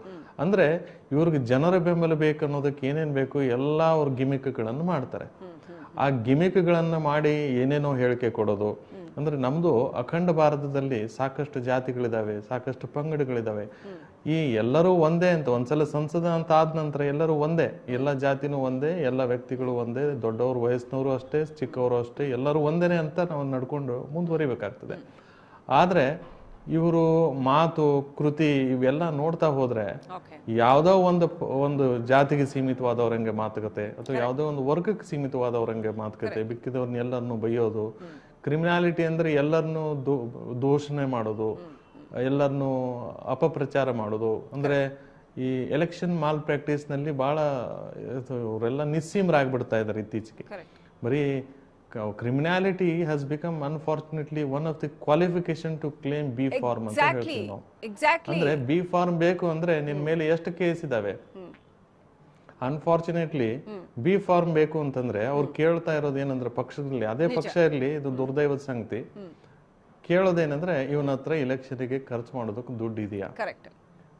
ಅಂದ್ರೆ ಇವ್ರಿಗೆ ಜನರ ಬೆಂಬಲ ಬೇಕನ್ನೋದಕ್ಕೆ ಏನೇನು ಬೇಕು ಎಲ್ಲ ಅವ್ರ ಗಿಮಿಕ್ಗಳನ್ನು ಮಾಡ್ತಾರೆ. ಆ ಗಿಮಿಕ್ಗಳನ್ನು ಮಾಡಿ ಏನೇನೋ ಹೇಳಿಕೆ ಕೊಡೋದು. ಅಂದ್ರೆ ನಮ್ದು ಅಖಂಡ ಭಾರತದಲ್ಲಿ ಸಾಕಷ್ಟು ಜಾತಿಗಳಿದಾವೆ, ಸಾಕಷ್ಟು ಪಂಗಡಗಳಿದಾವೆ. ಈ ಎಲ್ಲರೂ ಒಂದೇ ಅಂತ ಒಂದ್ಸಲ ಸಂಸದ ಅಂತ ಆದ ನಂತರ ಎಲ್ಲರೂ ಒಂದೇ, ಎಲ್ಲ ಜಾತಿನೂ ಒಂದೇ, ಎಲ್ಲ ವ್ಯಕ್ತಿಗಳು ಒಂದೇ, ದೊಡ್ಡವರು ವಯಸ್ಸಿನವರು ಅಷ್ಟೇ, ಚಿಕ್ಕವರು ಅಷ್ಟೇ, ಎಲ್ಲರೂ ಒಂದೇನೆ ಅಂತ ನಾವು ನಡ್ಕೊಂಡು ಮುಂದುವರಿಬೇಕಾಗ್ತದೆ. ಆದ್ರೆ ಇವರು ಮಾತು ಕೃತಿ ಇವೆಲ್ಲ ನೋಡ್ತಾ ಹೋದ್ರೆ ಓಕೆ ಯಾವುದೋ ಒಂದು ಜಾತಿಗೆ ಸೀಮಿತವಾದವರಂಗೆ ಮಾತುಕತೆ ಅಥವಾ ಯಾವುದೋ ಒಂದು ವರ್ಗಕ್ಕೆ ಸೀಮಿತವಾದವರಂಗೆ ಮಾತುಕತೆ, ಬಿಕ್ಕಿದವ್ರನ್ನೆಲ್ಲರನ್ನು ಬೈಯೋದು, ಕ್ರಿಮಿನಾಲಿಟಿ ಅಂದ್ರೆ ಎಲ್ಲರನ್ನು ದೂಷಣೆ ಮಾಡೋದು, ಎಲ್ಲರನ್ನು ಅಪಪ್ರಚಾರ ಮಾಡೋದು. ಅಂದ್ರೆ ಈ ಎಲೆಕ್ಷನ್ ಮಾಲ್ ಪ್ರಾಕ್ಟೀಸ್ ನಲ್ಲಿ ಬಹಳ ಇವರೆಲ್ಲ ನಿಸ್ಸೀಮರಾಗ್ಬಿಡ್ತಾ ಇದ್ದಾರೆ ಇತ್ತೀಚೆಗೆ. ಬರೀ criminality has become unfortunately one of the qualification to claim B form ಅಂತ ಹೇಳ್ತೀವಿ ನಾವು. ಅಂದ್ರೆ ಬಿ ಫಾರ್ಮ್ ಬೇಕು ಅಂದ್ರೆ ನಿನ್ ಮೇಲೆ ಎಷ್ಟು ಕೇಸ್ ಇದಾವೆ. ಅನ್ಫಾರ್ಚುನೇಟ್ಲಿ ಬಿ ಫಾರ್ಮ್ ಬೇಕು ಅಂತಂದ್ರೆ ಅವ್ರು ಕೇಳ್ತಾ ಇರೋದು ಏನಂದ್ರೆ ಪಕ್ಷದಲ್ಲಿ ಅದೇ ಪಕ್ಷ ಇರ್ಲಿ, ಇದು ದುರ್ದೈವದ ಸಂಗತಿ, ಕೇಳೋದೇನಂದ್ರೆ ಇವನ ಹತ್ರ ಎಲೆಕ್ಷನ್ಗೆ ಖರ್ಚು ಮಾಡೋದಕ್ಕೆ ದುಡ್ಡು ಇದೆಯಾ,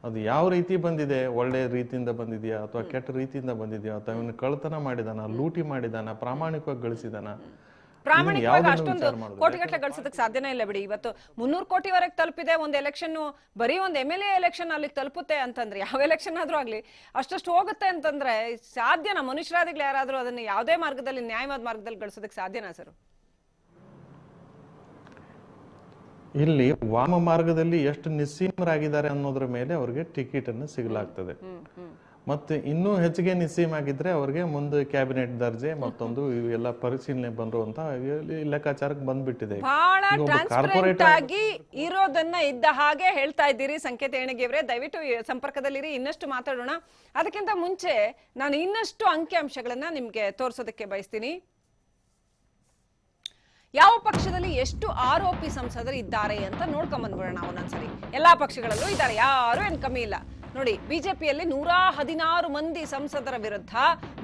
ಅದು ಯಾವ ರೀತಿ ಬಂದಿದೆ, ಒಳ್ಳೆ ರೀತಿಯಿಂದ ಬಂದಿದ್ಯಾ ಅಥವಾ ಕೆಟ್ಟ ರೀತಿಯಿಂದ ಬಂದಿದ್ಯಾ, ಅಥವಾ ಇವನು ಕಳ್ತನ ಮಾಡಿದಾನ, ಲೂಟಿ ಮಾಡಿದಾನ, ಪ್ರಾಮಾಣಿಕವಾಗಿ ಗಳಿಸಿದಾನ. ಪ್ರಾಮಾಣಿಕವಾಗಿ ಅಷ್ಟೊಂದು ಕೋಟಿಗಟ್ಟಲೆ ಗಳಿಸೋದಕ್ಕೆ ಸಾಧ್ಯನೇ ಇಲ್ಲ ಬಿಡಿ. ಇವತ್ತು 300 ಕೋಟಿವರೆಗೆ ತಲುಪಿದೆ ಒಂದು ಎಲೆಕ್ಷನ್, ಬರೀ ಒಂದು MLA ಎಲೆಕ್ಷನ್ ಅಲ್ಲಿ ತಲುಪುತ್ತೆ ಅಂತಂದ್ರೆ, ಯಾವ ಎಲೆಕ್ಷನ್ ಆದ್ರೂ ಆಗ್ಲಿ ಅಷ್ಟಷ್ಟು ಹೋಗುತ್ತೆ ಅಂತಂದ್ರೆ ಸಾಧ್ಯನಾ? ಮನುಷ್ಯರಾದಿಗಳು ಯಾರಾದ್ರೂ ಅದನ್ನ ಯಾವುದೇ ಮಾರ್ಗದಲ್ಲಿ, ನ್ಯಾಯವಾದ ಮಾರ್ಗದಲ್ಲಿ ಗಳಿಸೋದಕ್ಕೆ ಸಾಧ್ಯನಾ ಸರ್? ಇಲ್ಲಿ ವಾಮ ಮಾರ್ಗದಲ್ಲಿ ಎಷ್ಟು ನಿಸ್ಸೀಮರಾಗಿದ್ದಾರೆ ಅನ್ನೋದ್ರ ಮೇಲೆ ಅವ್ರಿಗೆ ಟಿಕೆಟ್ ಅನ್ನು ಸಿಗಲಾಗ್ತದೆ. ಮತ್ತೆ ಇನ್ನೂ ಹೆಚ್ಚಿಗೆ ನಿಸ್ಸೀಮ್ ಆಗಿದ್ರೆ ಅವ್ರಿಗೆ ಮುಂದೆ ಕ್ಯಾಬಿನೆಟ್ ದರ್ಜೆ ಮತ್ತೊಂದು ಇವೆಲ್ಲ ಪರಿಶೀಲನೆ ಬಂರುವಂತ ಲೆಕ್ಕಾಚಾರಕ್ಕೆ ಬಂದ್ಬಿಟ್ಟಿದೆ. ಬಹಳ ಟ್ರಾನ್ಸ್ಪರೆಂಟ್ ಆಗಿ ಇರೋದನ್ನ ಇದ್ದ ಹಾಗೆ ಹೇಳ್ತಾ ಇದ್ದೀರಿ ಸಂಕೇತ ಏಣಿಗೆಯವರೇ. ದಯವಿಟ್ಟು ಸಂಪರ್ಕದಲ್ಲಿರಿ, ಇನ್ನಷ್ಟು ಮಾತಾಡೋಣ. ಅದಕ್ಕಿಂತ ಮುಂಚೆ ನಾನು ಇನ್ನಷ್ಟು ಅಂಕಿಅಂಶಗಳನ್ನ ನಿಮ್ಗೆ ತೋರಿಸೋದಕ್ಕೆ ಬಯಸ್ತೀನಿ. ಯಾವ ಪಕ್ಷದಲ್ಲಿ ಎಷ್ಟು ಆರೋಪಿ ಸಂಸದರು ಇದ್ದಾರೆ ಅಂತ ನೋಡ್ಕೊಂಡ್ ಬಂದ್ಬಿಡೋಣ ಒಂದೊಂದ್ಸರಿ. ಎಲ್ಲಾ ಪಕ್ಷಗಳಲ್ಲೂ ಇದ್ದಾರೆ, ಯಾರು ಏನ್ ಕಮ್ಮಿ ಇಲ್ಲ. ನೋಡಿ, ಬಿಜೆಪಿಯಲ್ಲಿ 116 ಮಂದಿ ಸಂಸದರ ವಿರುದ್ಧ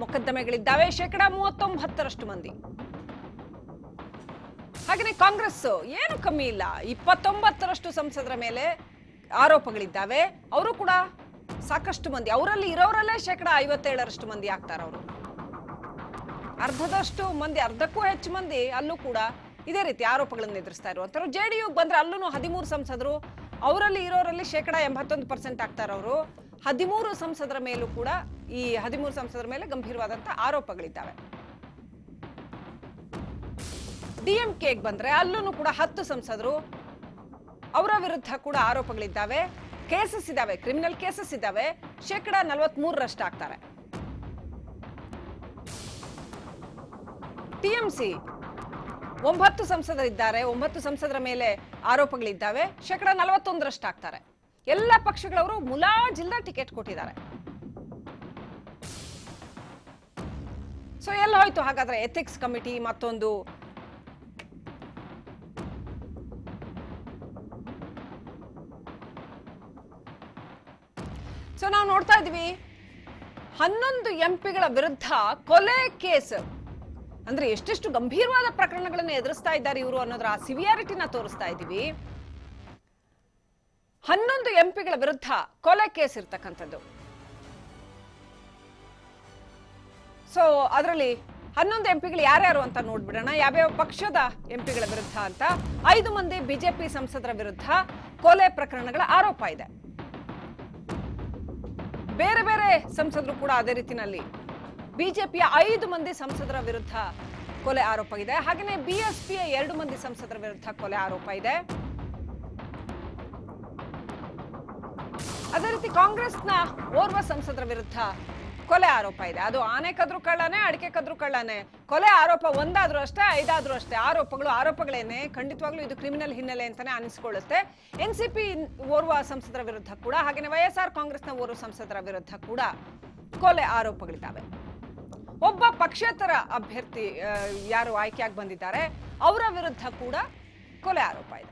ಮೊಕದ್ದಮೆಗಳಿದ್ದಾವೆ, 39% ಮಂದಿ. ಹಾಗೆಯೇ ಕಾಂಗ್ರೆಸ್ ಏನು ಕಮ್ಮಿ ಇಲ್ಲ, 29% ಸಂಸದರ ಮೇಲೆ ಆರೋಪಗಳಿದ್ದಾವೆ. ಅವರು ಕೂಡ ಸಾಕಷ್ಟು ಮಂದಿ, ಅವರಲ್ಲಿ ಇರೋರಲ್ಲೇ 57% ಮಂದಿ ಆಗ್ತಾರೆ ಅವರು. ಅರ್ಧದಷ್ಟು ಮಂದಿ, ಅರ್ಧಕ್ಕೂ ಹೆಚ್ಚು ಮಂದಿ ಅಲ್ಲೂ ಕೂಡ ಇದೇ ರೀತಿ ಆರೋಪಗಳನ್ನು ಎದುರಿಸ್ತಾ ಇರುವಂತರು. JDU ಬಂದ್ರೆ ಅಲ್ಲೂ 13 ಸಂಸದರು, ಅವರಲ್ಲಿ ಇರೋರಲ್ಲಿ 81% ಆಗ್ತಾರೆ ಅವರು. 13 ಸಂಸದರ ಮೇಲೂ ಕೂಡ, ಈ 13 ಸಂಸದರ ಮೇಲೆ ಗಂಭೀರವಾದಂತಹ ಆರೋಪಗಳಿದ್ದಾವೆ. DMK ಬಂದ್ರೆ ಅಲ್ಲೂ ಕೂಡ 10 ಸಂಸದರು, ಅವರ ವಿರುದ್ಧ ಕೂಡ ಆರೋಪಗಳಿದ್ದಾವೆ. ಕೇಸಸ್ ಇದಾವೆ, ಕ್ರಿಮಿನಲ್ ಕೇಸಸ್ ಇದಾವೆ, 43% ಆಗ್ತಾರೆ. TMC 9 ಸಂಸದರಿದ್ದಾರೆ, 9 ಸಂಸದರ ಮೇಲೆ ಆರೋಪಗಳಿದ್ದಾವೆ, 41% ಆಗ್ತಾರೆ. ಎಲ್ಲ ಪಕ್ಷಗಳವರು ಮುಲಾಜಿಲ್ಲದ ಟಿಕೆಟ್ ಕೊಟ್ಟಿದ್ದಾರೆ. ಸೊ ಎಲ್ಲ ಹೋಯ್ತು ಹಾಗಾದ್ರೆ ಎಥಿಕ್ಸ್ ಕಮಿಟಿ ಮತ್ತೊಂದು? ಸೊ ನಾವು ನೋಡ್ತಾ ಇದ್ವಿ 11 ಎಂಪಿಗಳ ವಿರುದ್ಧ ಕೊಲೆ ಕೇಸ್. ಅಂದ್ರೆ ಎಷ್ಟೆಷ್ಟು ಗಂಭೀರವಾದ ಪ್ರಕರಣಗಳನ್ನು ಎದುರಿಸ್ತಾ ಇದ್ದಾರೆ ಇವರು ಅನ್ನೋದ್ರ ಆ ಸಿವಿಯಾರಿಟಿನ ತೋರಿಸ್ತಾ ಇದ್ದೀವಿ. 11 ಎಂಪಿಗಳ ವಿರುದ್ಧ ಕೊಲೆ ಕೇಸ್ ಇರ್ತಕ್ಕಂಥದ್ದು. ಸೊ ಅದರಲ್ಲಿ 11 ಎಂಪಿಗಳು ಯಾರ್ಯಾರು ಅಂತ ನೋಡ್ಬಿಡೋಣ, ಯಾವ್ಯಾವ ಪಕ್ಷದ ಎಂಪಿಗಳ ವಿರುದ್ಧ ಅಂತ. 5 ಮಂದಿ ಬಿಜೆಪಿ ಸಂಸದರ ವಿರುದ್ಧ ಕೊಲೆ ಪ್ರಕರಣಗಳ ಆರೋಪ ಇದೆ. ಬೇರೆ ಬೇರೆ ಸಂಸದರು ಕೂಡ ಅದೇ ರೀತಿನಲ್ಲಿ ಬಿಜೆಪಿಯ 5 ಮಂದಿ ಸಂಸದರ ವಿರುದ್ಧ ಕೊಲೆ ಆರೋಪ ಇದೆ. ಹಾಗೆಯೇ ಬಿಎಸ್ಪಿಯ 2 ಮಂದಿ ಸಂಸದರ ವಿರುದ್ಧ ಕೊಲೆ ಆರೋಪ ಇದೆ. ಅದೇ ರೀತಿ ಕಾಂಗ್ರೆಸ್ನ ಓರ್ವ ಸಂಸದರ ವಿರುದ್ಧ ಕೊಲೆ ಆರೋಪ ಇದೆ. ಅದು ಆನೆ ಕದ್ರು ಕಳ್ಳನೇ, ಅಡಿಕೆ ಕದ್ರು ಕಳ್ಳನೇ. ಕೊಲೆ ಆರೋಪ ಒಂದಾದ್ರೂ ಅಷ್ಟೇ, 5 ಆದ್ರೂ ಅಷ್ಟೇ, ಆರೋಪಗಳೇನೆ. ಖಂಡಿತವಾಗ್ಲೂ ಇದು ಕ್ರಿಮಿನಲ್ ಹಿನ್ನೆಲೆ ಅಂತಾನೆ ಅನಿಸ್ಕೊಳ್ಳುತ್ತೆ. NCP ಓರ್ವ ಸಂಸದರ ವಿರುದ್ಧ ಕೂಡ, ಹಾಗೆಯೇ YSR ಕಾಂಗ್ರೆಸ್ನ ಓರ್ವ ಸಂಸದರ ವಿರುದ್ಧ ಕೂಡ ಕೊಲೆ ಆರೋಪಗಳಿದ್ದಾವೆ. ಒಬ್ಬ ಪಕ್ಷೇತರ ಅಭ್ಯರ್ಥಿ ಯಾರು ಆಯ್ಕೆಯಾಗಿ ಬಂದಿದ್ದಾರೆ ಅವರ ವಿರುದ್ಧ ಕೂಡ ಕೊಲೆ ಆರೋಪ ಇದೆ.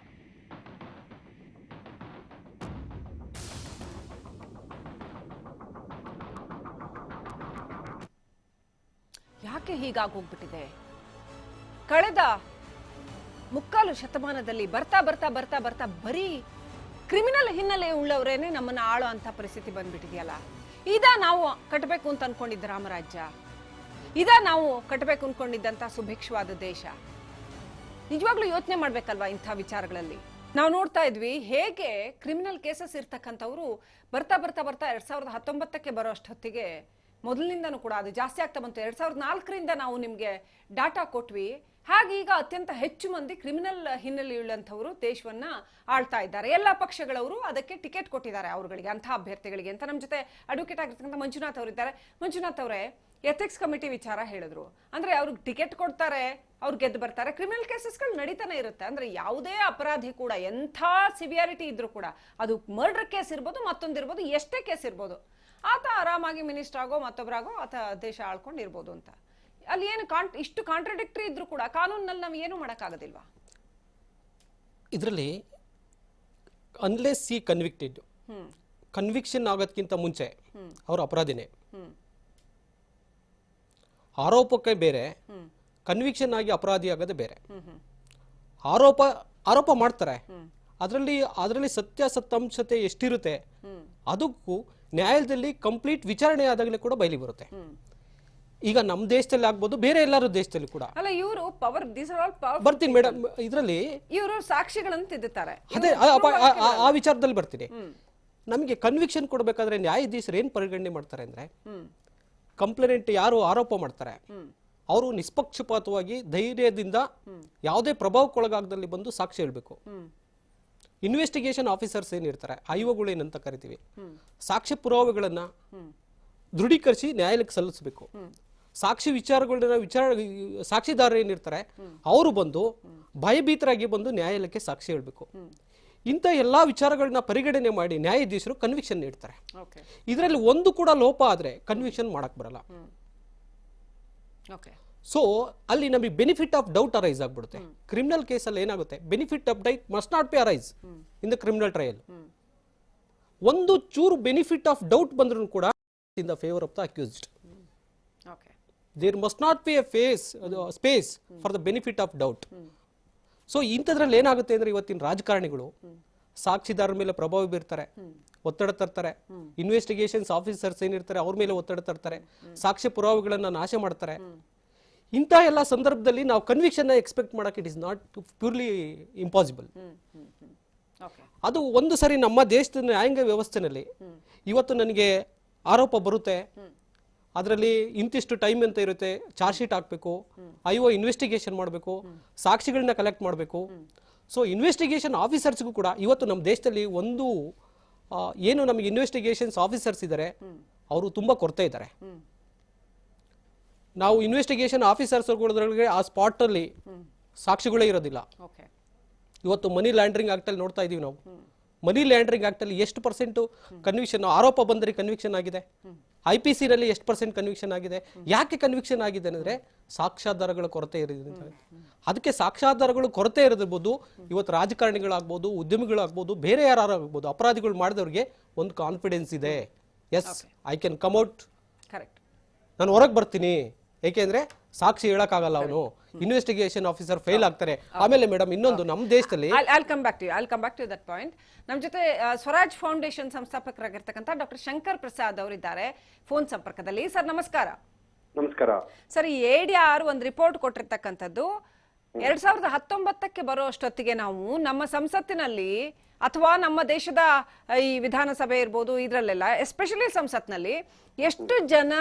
ಯಾಕೆ ಹೀಗಾಗಿ ಹೋಗ್ಬಿಟ್ಟಿದೆ? ಕಳೆದ ಮುಕ್ಕಾಲು ಶತಮಾನದಲ್ಲಿ ಬರ್ತಾ ಬರ್ತಾ ಬರ್ತಾ ಬರ್ತಾ ಬರೀ ಕ್ರಿಮಿನಲ್ ಹಿನ್ನೆಲೆ ಉಳ್ಳವರೇನೆ ನಮ್ಮನ್ನ ಆಳೋ ಅಂತ ಪರಿಸ್ಥಿತಿ ಬಂದ್ಬಿಟ್ಟಿದೆಯಲ್ಲ. ಇದ ನಾವು ಕಟ್ಟಬೇಕು ಅಂತ ಅನ್ಕೊಂಡಿದ್ದ ರಾಮರಾಜ್ಯ, ಇದ ನಾವು ಕಟ್ಟಬೇಕು ಅನ್ಕೊಂಡಿದ್ದಂತ ಸುಭಿಕ್ಷವಾದ ದೇಶ? ನಿಜವಾಗ್ಲೂ ಯೋಚನೆ ಮಾಡ್ಬೇಕಲ್ವಾ ಇಂಥ ವಿಚಾರಗಳಲ್ಲಿ. ನಾವು ನೋಡ್ತಾ ಇದ್ವಿ ಹೇಗೆ ಕ್ರಿಮಿನಲ್ ಕೇಸಸ್ ಇರ್ತಕ್ಕಂಥವ್ರು ಬರ್ತಾ ಬರ್ತಾ ಬರ್ತಾ 2019ಕ್ಕೆ ಬರೋ ಅಷ್ಟೊತ್ತಿಗೆ ಮೊದಲಿನಿಂದನೂ ಕೂಡ ಅದು ಜಾಸ್ತಿ ಆಗ್ತಾ ಬಂತು. 2004ರಿಂದ ನಾವು ನಿಮಗೆ ಡಾಟಾ ಕೊಟ್ವಿ. ಹಾಗೆ ಈಗ ಅತ್ಯಂತ ಹೆಚ್ಚು ಮಂದಿ ಕ್ರಿಮಿನಲ್ ಹಿನ್ನೆಲೆಯುಳ್ಳಂಥವರು ದೇಶವನ್ನ ಆಳ್ತಾ ಇದ್ದಾರೆ. ಎಲ್ಲ ಪಕ್ಷಗಳವರು ಅದಕ್ಕೆ ಟಿಕೆಟ್ ಕೊಟ್ಟಿದ್ದಾರೆ ಅವರುಗಳಿಗೆ, ಅಂಥ ಅಭ್ಯರ್ಥಿಗಳಿಗೆ ಅಂತ. ನಮ್ಮ ಜೊತೆ ಅಡ್ವೊಕೇಟ್ ಆಗಿರ್ತಕ್ಕಂಥ ಮಂಜುನಾಥ್ ಅವರಿದ್ದಾರೆ. ಮಂಜುನಾಥ್ ಅವರೇ, ಎಥಿಕ್ಸ್ ಕಮಿಟಿ ವಿಚಾರ ಹೇಳಿದ್ರು. ಅಂದ್ರೆ ಅವ್ರಿಗೆ ಟಿಕೆಟ್ ಕೊಡ್ತಾರೆ, ಅವ್ರು ಗೆದ್ದು ಬರ್ತಾರೆ. ಕ್ರಿಮಿನಲ್ ಕೇಸಸ್ಗಳು ನಡೀತಾನೆ ಇರುತ್ತೆ. ಅಂದ್ರೆ ಯಾವುದೇ ಅಪರಾಧಿ ಕೂಡ ಎಂಥ ಸಿವಿಯಾರಿಟಿ ಇದ್ರೂ ಕೂಡ, ಅದು ಮರ್ಡರ್ ಕೇಸ್ ಇರ್ಬೋದು, ಮತ್ತೊಂದಿರ್ಬೋದು, ಎಷ್ಟೇ ಕೇಸ್ ಇರ್ಬೋದು, ಆತ ಆರಾಮಾಗಿ ಮಿನಿಸ್ಟರ್ ಆಗೋ ಮತ್ತೊಬ್ಬರಾಗೋ ಆತ ದೇಶ ಆಳ್ಕೊಂಡಿರ್ಬೋದು ಅಂತ. ಅಲ್ಲಿ ಏನು ಇಷ್ಟು ಕಾಂಟ್ರಡಿಕ್ಟರಿ ಇದ್ರೂ ಕೂಡ ಕಾನೂನಲ್ಲಿ ನಾವು ಏನು ಮಾಡೋಕ್ಕಾಗೋದಿಲ್ವಾ? ಇದರಲ್ಲಿ ಅನ್ಲೆಸ್ ಈ ಕನ್ವಿಕ್ಟೆಡ್, ಕನ್ವಿಕ್ಷನ್ ಆಗೋದಕ್ಕಿಂತ ಮುಂಚೆ ಅವರು ಅಪರಾಧಿನೇ. ಆರೋಪಕ್ಕೆ ಬೇರೆ, ಕನ್ವಿಕ್ಷನ್ ಆಗಿ ಅಪರಾಧಿ ಆಗೋದೇ ಬೇರೆ. ಆರೋಪ ಮಾಡ್ತಾರೆ, ಅದರಲ್ಲಿ ಸತ್ಯಾಸತ್ಯಾಂಶತೆ ಎಷ್ಟಿರುತ್ತೆ ಅದಕ್ಕೂ ನ್ಯಾಯಾಲಯದಲ್ಲಿ ಕಂಪ್ಲೀಟ್ ವಿಚಾರಣೆ ಆದಾಗಲೇ ಕೂಡ ಬಯಲಿ ಬರುತ್ತೆ. ಈಗ ನಮ್ಮ ದೇಶದಲ್ಲಿ ಆಗ್ಬೋದು, ಬೇರೆ ಎಲ್ಲರೂ ದೇಶದಲ್ಲಿ ಕೂಡ. ಅಲ್ಲ, ಇವರು ಪವರ್, ಬರ್ತೀನಿ ಮೇಡಮ್, ಇದರಲ್ಲಿ ಇವರು ಸಾಕ್ಷಿಗಳನ್ನು ತಿದ್ದುತ್ತಾರೆ. ಅದೇ ಆ ವಿಚಾರದಲ್ಲಿ ಬರ್ತೀನಿ. ನಮಗೆ ಕನ್ವಿಕ್ಷನ್ ಕೊಡಬೇಕಾದ್ರೆ ನ್ಯಾಯಾಧೀಶರು ಏನ್ ಪರಿಗಣನೆ ಮಾಡ್ತಾರೆ ಅಂದ್ರೆ, ಕಂಪ್ಲೇಂಟ್ ಯಾರು ಆರೋಪ ಮಾಡ್ತಾರೆ ಅವರು ನಿಷ್ಪಕ್ಷಪಾತವಾಗಿ ಧೈರ್ಯದಿಂದ ಯಾವುದೇ ಪ್ರಭಾವಕ್ಕೊಳಗಾಗದಲ್ಲಿ ಬಂದು ಸಾಕ್ಷಿ ಹೇಳ್ಬೇಕು. ಇನ್ವೆಸ್ಟಿಗೇಷನ್ ಆಫೀಸರ್ಸ್ ಏನಿರ್ತಾರೆ, ಐಒಗಳು ಏನಂತ ಕರಿತೀವಿ, ಸಾಕ್ಷ್ಯ ಪುರಾವೆಗಳನ್ನ ದೃಢೀಕರಿಸಿ ನ್ಯಾಯಾಲಯಕ್ಕೆ ಸಲ್ಲಿಸಬೇಕು. ಸಾಕ್ಷಿ ವಿಚಾರಗಳನ್ನ ಸಾಕ್ಷಿದಾರರು ಏನಿರ್ತಾರೆ ಅವರು ಬಂದು ಭಯಭೀತರಾಗಿ ಬಂದು ನ್ಯಾಯಾಲಯಕ್ಕೆ ಸಾಕ್ಷಿ ಹೇಳ್ಬೇಕು. ಇಂಥ ಎಲ್ಲಾ ವಿಚಾರಗಳನ್ನ ಪರಿಗಣನೆ ಮಾಡಿ ನ್ಯಾಯಾಧೀಶರು ಕನ್ವಿಕ್ಷನ್ ನೀಡ್ತಾರೆ. ಇದರಲ್ಲಿ ಒಂದು ಕೂಡ ಲೋಪ ಆದ್ರೆ ಕನ್ವಿಕ್ಷನ್ ಮಾಡಕ್ ಬರಲ್ಲ. ಸೊ ಅಲ್ಲಿ ನಮಗೆ ಬೆನಿಫಿಟ್ ಆಫ್ ಡೌಟ್ ಅರೈಸ್ ಆಗ್ಬಿಡುತ್ತೆ. ಕ್ರಿಮಿನಲ್ ಕೇಸಲ್ಲಿ ಏನಾಗುತ್ತೆ, benefit of doubt must not be arise in the criminal trial. ಒಂದು ಚೂರು ಬೆನಿಫಿಟ್ ಆಫ್ ಡೌಟ್ ಬಂದ್ರೂ ಕೂಡ in the favour of the accused. There must not be a space for the benefit of doubt. So ಇಂಥದ್ರಲ್ಲಿ ಏನಾಗುತ್ತೆ ಅಂದ್ರೆ, ಇವತ್ತಿನ ರಾಜಕಾರಣಿಗಳು ಸಾಕ್ಷಿದಾರರ ಮೇಲೆ ಪ್ರಭಾವ ಬೀರ್ತಾರೆ, ಒತ್ತಡ ತರ್ತಾರೆ. ಇನ್ವೆಸ್ಟಿಗೇಷನ್ಸ್ ಆಫೀಸರ್ಸ್ ಏನಿರ್ತಾರೆ ಅವ್ರ ಮೇಲೆ ಒತ್ತಡ ತರ್ತಾರೆ, ಸಾಕ್ಷ್ಯ ಪುರಾವೆಗಳನ್ನ ನಾಶ ಮಾಡ್ತಾರೆ. ಇಂಥ ಎಲ್ಲ ಸಂದರ್ಭದಲ್ಲಿ ನಾವು ಕನ್ವಿಕ್ಷನ್ ಎಕ್ಸ್ಪೆಕ್ಟ್ ಮಾಡಕ್ಕೆ it is not purely impossible. ಅದು ಒಂದು ಸರಿ ನಮ್ಮ ದೇಶದ ನ್ಯಾಯಾಂಗ ವ್ಯವಸ್ಥೆನಲ್ಲಿ ಇವತ್ತು ನನಗೆ ಆರೋಪ ಬರುತ್ತೆ, ಅದರಲ್ಲಿ ಇಂತಿಷ್ಟು ಟೈಮ್ ಅಂತ ಇರುತ್ತೆ, ಚಾರ್ಜ್ ಶೀಟ್ ಹಾಕಬೇಕು, ಐಒ ಇನ್ವೆಸ್ಟಿಗೇಷನ್ ಮಾಡಬೇಕು, ಸಾಕ್ಷಿಗಳನ್ನ ಕಲೆಕ್ಟ್ ಮಾಡಬೇಕು. ಸೊ ಇನ್ವೆಸ್ಟಿಗೇಷನ್ ಆಫೀಸರ್ಸ್ಗೂ ಕೂಡ ಇವತ್ತು ನಮ್ಮ ದೇಶದಲ್ಲಿ ಒಂದು ಏನು ನಮಗೆ ಇನ್ವೆಸ್ಟಿಗೇಷನ್ಸ್ ಆಫೀಸರ್ಸ್ ಇದ್ದಾರೆ ಅವರು ತುಂಬಾ ಕೊರತೆ ಇದ್ದಾರೆ. ನಾವು ಇನ್ವೆಸ್ಟಿಗೇಷನ್ ಆಫೀಸರ್ಸ್ಗಳಿಗೆ ಆ ಸ್ಪಾಟ್ ಅಲ್ಲಿ ಸಾಕ್ಷಿಗಳೇ ಇರೋದಿಲ್ಲ. ಇವತ್ತು ಮನಿ ಲ್ಯಾಂಡ್ರಿಂಗ್ ಆಕ್ಟ್ ಅಲ್ಲಿ ನೋಡ್ತಾ ಇದೀವಿ ನಾವು. ಮನಿ ಲ್ಯಾಂಡ್ರಿಂಗ್ ಆಕ್ಟ್ ಅಲ್ಲಿ ಎಷ್ಟು ಪರ್ಸೆಂಟ್ ಕನ್ವಿಕ್ಷನ್, ಆರೋಪ ಬಂದರೆ ಕನ್ವಿಕ್ಷನ್ ಆಗಿದೆ, IPC ನಲ್ಲಿ ಎಷ್ಟು ಪರ್ಸೆಂಟ್ ಕನ್ವಿಕ್ಷನ್ ಆಗಿದೆ. ಯಾಕೆ ಕನ್ವಿಕ್ಷನ್ ಆಗಿದೆ ಅಂದ್ರೆ ಸಾಕ್ಷ್ಯಾಧಾರಗಳ ಕೊರತೆ ಇರೋದ್ರಿಂದ. ಅದಕ್ಕೆ ಸಾಕ್ಷ್ಯಾಧಾರಗಳು ಕೊರತೆ ಇರೋದಿರ್ಬೋದು, ಇವತ್ತು ರಾಜಕಾರಣಿಗಳಾಗ್ಬೋದು, ಉದ್ಯಮಿಗಳಾಗ್ಬೋದು, ಬೇರೆ ಯಾರು ಆಗ್ಬೋದು, ಅಪರಾಧಿಗಳು ಮಾಡಿದವ್ರಿಗೆ ಒಂದು ಕಾನ್ಫಿಡೆನ್ಸ್ ಇದೆ, yes I can come out, correct, ನಾನು ಹೊರಗೆ ಬರ್ತೀನಿ. ಏಕೆಂದ್ರೆ ಸಾಕ್ಷಿ ಹೇಳಕ್ಕಾಗಲ್ಲ, ಅವನು ಇನ್ವೆಸ್ಟಿಗೇಷನ್ ಆಫೀಸರ್ ಫೇಲ್ ಆಗ್ತಾರೆ. ಆಮೇಲೆ ಮೇಡಮ್ ಇನ್ನೊಂದು ನಮ್ಮ ದೇಶದಲ್ಲಿ I'll come back to that point. ನಮ್ಮ ಜೊತೆ ಸ್ವರಾಜ್ ಫೌಂಡೇಶನ್ ಸಂಸ್ಥಾಪಕರಾಗಿರ್ತಕ್ಕಂಥ ಡಾಕ್ಟರ್ ಶಂಕರ್ ಪ್ರಸಾದ್ ಅವರಿದ್ದಾರೆ ಫೋನ್ ಸಂಪರ್ಕದಲ್ಲಿ. ಸರ್ ನಮಸ್ಕಾರ. ನಮಸ್ಕಾರ ಸರ್, ಈ ADR ಒಂದು ರಿಪೋರ್ಟ್ ಕೊಟ್ಟಿರ್ತಕ್ಕಂಥದ್ದು 2019ಕ್ಕೆ ಬರೋ ಅಷ್ಟೊತ್ತಿಗೆ ನಾವು ನಮ್ಮ ಸಂಸತ್ತಿನಲ್ಲಿ ಅಥವಾ ನಮ್ಮ ದೇಶದ ಈ ವಿಧಾನಸಭೆ ಇರ್ಬೋದು, ಇದರಲ್ಲೆಲ್ಲ ಎಸ್ಪೆಷಲಿ ಸಂಸತ್ನಲ್ಲಿ ಎಷ್ಟು ಜನ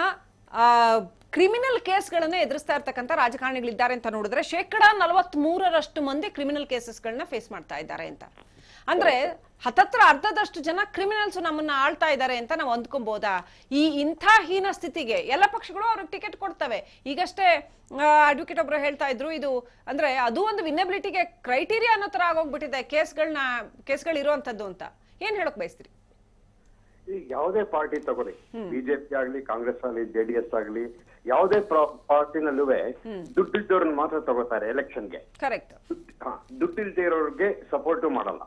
ಕ್ರಿಮಿನಲ್ ಕೇಸ್ಗಳನ್ನ ಎದುರಿಸ್ತಾ ಇರ್ತಕ್ಕಂಥ ರಾಜಕಾರಣಿಗಳಿದ್ದಾರೆ ಅಂತ ನೋಡಿದ್ರೆ 43% ಮಂದಿ ಕ್ರಿಮಿನಲ್ ಕೇಸಸ್ಗಳನ್ನ ಫೇಸ್ ಮಾಡ್ತಾ ಇದ್ದಾರೆ ಅಂತ. ಅಂದ್ರೆ ಹತ್ತತ್ರ ಅರ್ಧದಷ್ಟು ಜನ ಕ್ರಿಮಿನಲ್ಸ್ ನಮ್ಮನ್ನ ಆಳ್ತಾ ಇದ್ದಾರೆ ಅಂತ ನಾವು ಅಂದ್ಕೊಬೋದಾ? ಇಂಥ ಹೀನ ಸ್ಥಿತಿಗೆ ಎಲ್ಲ ಪಕ್ಷಗಳು ಅವ್ರಿಗೆ ಟಿಕೆಟ್ ಕೊಡ್ತವೆ. ಈಗಷ್ಟೇ ಅಡ್ವೊಕೇಟ್ ಒಬ್ರು ಹೇಳ್ತಾ ಇದ್ರು, ಇದು ಅಂದ್ರೆ ಅದು ಒಂದು ವಿನ್ನಬಿಲಿಟಿಗೆ ಕ್ರೈಟೀರಿಯಾ ಅನ್ನೋ ತರ ಆಗೋಗ್ಬಿಟ್ಟಿದೆ ಕೇಸ್ಗಳು ಇರುವಂತದ್ದು ಅಂತ. ಏನ್ ಹೇಳಕ್ ಬಯಸ್ತೀರಿ? ಯಾವುದೇ ಪಾರ್ಟಿ ತಗೊಳ್ಳಿ, ಬಿಜೆಪಿ ಆಗ್ಲಿ, ಕಾಂಗ್ರೆಸ್ ಆಗ್ಲಿ, JDS ಆಗ್ಲಿ, ಯಾವುದೇ ಪಾರ್ಟಿನಲ್ಲೂ ದುಡ್ಡಿದ್ದವ್ರನ್ನ ಮಾತ್ರ ತಗೋತಾರೆ ಎಲೆಕ್ಷನ್ಗೆ. ಕರೆಕ್ಟ್. ದುಡ್ಡಿಲ್ದೇ ಇರೋರ್ಗೆ ಸಪೋರ್ಟ್ ಮಾಡಲ್ಲ.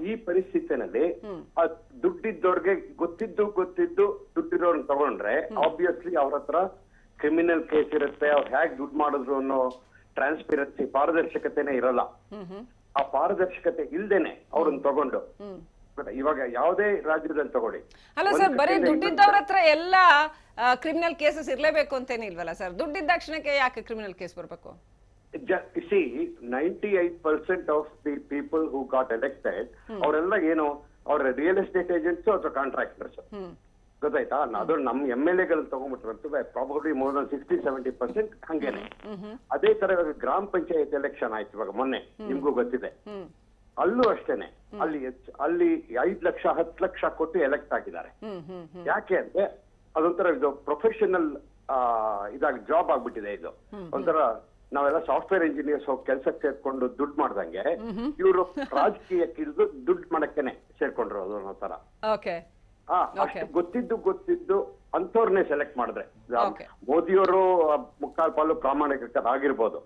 ಈ ಪರಿಸ್ಥಿತಿನಲ್ಲಿ ದುಡ್ಡಿದ್ದವ್ರಿಗೆ ಗೊತ್ತಿದ್ದು ದುಡ್ಡಿರೋರ್ನ ತಗೊಂಡ್ರೆ ಆಬ್ವಿಯಸ್ಲಿ ಅವ್ರ ಹತ್ರ ಕ್ರಿಮಿನಲ್ ಕೇಸ್ ಇರುತ್ತೆ. ಅವ್ರು ಹೇಗ್ ದುಡ್ಡು ಮಾಡಿದ್ರು ಅನ್ನೋ ಟ್ರಾನ್ಸ್ಪರೆನ್ಸಿ, ಪಾರದರ್ಶಕತೆನೇ ಇರಲ್ಲ. ಆ ಪಾರದರ್ಶಕತೆ ಇಲ್ದೇನೆ ಅವ್ರನ್ನ ತಗೊಂಡು ಇವಾಗ ಯಾವುದೇ ರಾಜ್ಯದಲ್ಲಿ ತಗೊಳ್ಳಿ. ಅಲ್ಲ ಸರ್, ಬರೀ ದುಡ್ಡಿದ್ದವ್ರ ಹತ್ರ ಎಲ್ಲ ಕ್ರಿಮಿನಲ್ ಕೇಸಸ್ ಇರ್ಲೇಬೇಕು ಅಂತೇನೇ ಇಲ್ವಲ್ಲ ಸರ್? ದುಡ್ಡಿದ್ದ ತಕ್ಷಣಕ್ಕೆ ಯಾಕೆ ಕ್ರಿಮಿನಲ್ ಕೇಸ್ ಬರ್ಬೇಕು? See, 98% of the people who got elected, ಅವರೆಲ್ಲ ಏನು, ಅವ್ರ ರಿಯಲ್ ಎಸ್ಟೇಟ್ ಏಜೆಂಟ್ಸ್ ಅಥವಾ ಕಾಂಟ್ರಾಕ್ಟರ್ಸ್. ಗೊತ್ತಾಯ್ತಾ? ಅದು ನಮ್ MLA-ಗಳನ್ನ ತಗೊಂಡ್ಬಿಟ್ರಂತೂ ಪ್ರಾಬಬ್ಲಿ ಮೋರ್ ದನ್ 60-70% ಹಂಗೇನೆ. ಅದೇ ತರ ಇವಾಗ ಗ್ರಾಮ ಪಂಚಾಯತ್ ಎಲೆಕ್ಷನ್ ಆಯ್ತು ಇವಾಗ ಮೊನ್ನೆ, ನಿಮ್ಗೂ ಗೊತ್ತಿದೆ. ಅಲ್ಲೂ ಅಷ್ಟೇನೆ, ಅಲ್ಲಿ 5 ಲಕ್ಷ 10 ಲಕ್ಷ ಕೊಟ್ಟು ಎಲೆಕ್ಟ್ ಆಗಿದ್ದಾರೆ. ಯಾಕೆ ಅಂದ್ರೆ ಅದೊಂಥರ ಇದು ಪ್ರೊಫೆಷನಲ್ ಇದಾಗಿ ಜಾಬ್ ಆಗ್ಬಿಟ್ಟಿದೆ. ಇದು ಒಂಥರ ನಾವೆಲ್ಲ ಸಾಫ್ಟ್ವೇರ್ ಇಂಜಿನಿಯರ್ಸ್ ಹೋಗಿ ಕೆಲ್ಸಕ್ಕೆ ಸೇರ್ಕೊಂಡು ದುಡ್ಡು ಮಾಡ್ದಂಗೆ ಇವರು ರಾಜಕೀಯಕ್ಕೆ ಇಳಿದು ದುಡ್ಡು ಮಾಡಕ್ಕೇನೆ ಸೇರ್ಕೊಂಡಿರೋದು ಅನ್ನೋ ತರ. ಅಷ್ಟು ಗೊತ್ತಿದ್ದು ಅಂತವ್ರನ್ನೇ ಸೆಲೆಕ್ಟ್ ಮಾಡಿದ್ರೆ ಮೋದಿಯವರು ಮುಕ್ಕಾಲ್ ಪಾಲು ಪ್ರಾಮಾಣಿಕರಾಗಿರ್ಬೋದು.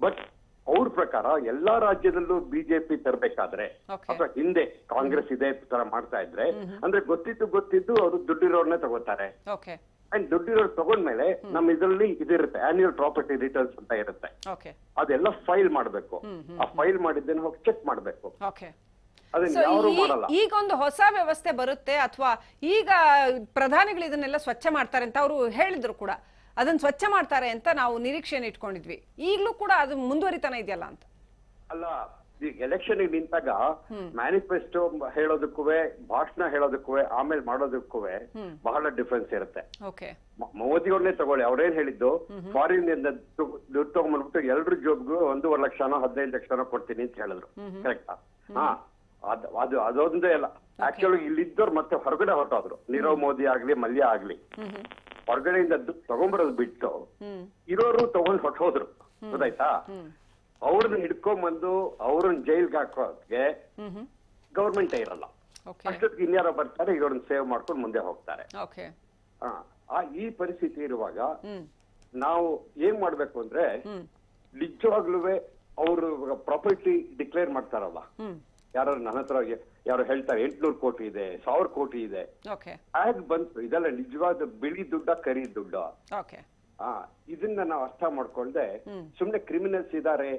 ಬಟ್ ಅವ್ರ ಪ್ರಕಾರ ಎಲ್ಲಾ ರಾಜ್ಯದಲ್ಲೂ ಬಿಜೆಪಿ ತರಬೇಕಾದ್ರೆ ಅಥವಾ ಹಿಂದೆ ಕಾಂಗ್ರೆಸ್ ಇದೇ ತರ ಮಾಡ್ತಾ ಇದ್ರೆ ಅಂದ್ರೆ ಗೊತ್ತಿದ್ದು ಅವರು ದುಡ್ಡಿರೋರ್ನೇ ತಗೋತಾರೆ. ಅಂಡ್ ದುಡ್ಡಿರೋರು ತಗೊಂಡ್ಮೇಲೆ ನಮ್ ಇದರಲ್ಲಿ ಇದಿರುತ್ತೆ, ಆನ್ಯುವಲ್ ಪ್ರಾಪರ್ಟಿ ರಿಟರ್ನ್ಸ್ ಅಂತ ಇರುತ್ತೆ. ಅದೆಲ್ಲ ಫೈಲ್ ಮಾಡ್ಬೇಕು. ಆ ಫೈಲ್ ಮಾಡಿದ್ದೇನೆ ಹೋಗಿ ಚೆಕ್ ಮಾಡ್ಬೇಕು. ಈಗ ಒಂದು ಹೊಸ ವ್ಯವಸ್ಥೆ ಬರುತ್ತೆ ಅಥವಾ ಈಗ ಪ್ರಧಾನಿಗಳು ಇದನ್ನೆಲ್ಲ ಸ್ವಚ್ಛ ಮಾಡ್ತಾರೆ ಅಂತ ಅವರು ಹೇಳಿದ್ರು ಕೂಡ, ಅದನ್ನ ಸ್ವಚ್ಛ ಮಾಡ್ತಾರೆ ಅಂತ ನಾವು ನಿರೀಕ್ಷೆನ ಇಟ್ಕೊಂಡಿದ್ವಿ. ಈಗಲೂ ಕೂಡ ಅದು ಮುಂದುವರಿತಾನೆ ಇದೆಯಲ್ಲ ಅಂತ. ಅಲ್ಲ, ಎಲೆಕ್ಷನ್ ನಿಂತಾಗ ಮ್ಯಾನಿಫೆಸ್ಟೋ ಹೇಳೋದಕ್ಕೂ ಭಾಷಣ ಹೇಳೋದಕ್ಕೂ ಆಮೇಲೆ ಮಾಡೋದಕ್ಕೂ ಬಹಳ ಡಿಫ್ರೆನ್ಸ್ ಇರುತ್ತೆ. ಮೋದಿ ಅವ್ರನ್ನೇ ತಗೊಳ್ಳಿ, ಅವ್ರೇನ್ ಹೇಳಿದ್ದು ಫಾರಿನ್ ಇಂದ ದುಡ್ಡು ತಗೊಂಡ್ಬಂದ್ಬಿಟ್ಟು ಎಲ್ರ ಜೋಬ್ಗೂ 1.5 ಲಕ್ಷನೋ 15 ಲಕ್ಷನೋ ಕೊಡ್ತೀನಿ ಅಂತ ಹೇಳಿದ್ರು. ಕರೆಕ್ಟಾ? ಅದೊಂದೇ ಅಲ್ಲ, ಆಕ್ಚುಲಿ ಇಲ್ಲಿದ್ದವ್ರು ಮತ್ತೆ ಹೊರಗಡೆ ಹೊರಟೋದ್ರು. ನೀರವ್ ಮೋದಿ ಆಗ್ಲಿ ಮಲ್ಯ ಆಗ್ಲಿ ಹೊರಗಡೆಯಿಂದ ದುಡ್ಡು ತಗೊಂಡ್ಬರೋದು ಬಿಟ್ಟು ಇರೋರು ತಗೊಂಡ್ ಹೊಟ್ಟೋದ್ರು. ಗೊತ್ತಾಯ್ತಾ? ಅವ್ರನ್ನ ಹಿಡ್ಕೊಂಡ್ಬಂದು ಅವ್ರನ್ನ ಜೈಲ್ಗೆ ಹಾಕೋಕೆ ಗೌರ್ಮೆಂಟೇ ಇರಲ್ಲ. ಅಷ್ಟೊತ್ತಿಗೆ ಇನ್ಯಾರೋ ಬರ್ತಾರೆ, ಇವ್ರನ್ನ ಸೇವ್ ಮಾಡ್ಕೊಂಡು ಮುಂದೆ ಹೋಗ್ತಾರೆ. ಈ ಪರಿಸ್ಥಿತಿ ಇರುವಾಗ ನಾವು ಏನ್ ಮಾಡ್ಬೇಕು ಅಂದ್ರೆ ನಿಜವಾಗ್ಲೂ ಅವರು ಪ್ರಾಪರ್ಟಿ ಡಿಕ್ಲೇರ್ ಮಾಡ್ತಾರಲ್ಲ, ಯಾರು ನನ್ನ ಹತ್ರ ಯಾರು ಹೇಳ್ತಾರೆ 800 ಕೋಟಿ ಇದೆ, 1000 ಕೋಟಿ ಇದೆ, ಆಗ್ ಬಂತು. ಇದೆಲ್ಲ ನಿಜವಾದ ಬಿಳಿ ದುಡ್ಡ ಕರಿ ದುಡ್ಡ? ಇದನ್ನ ನಾವು ಅರ್ಥ ಮಾಡ್ಕೊಂಡೆ ಸುಮ್ನೆ ಕ್ರಿಮಿನಲ್ಸ್ ಇದಾರೆ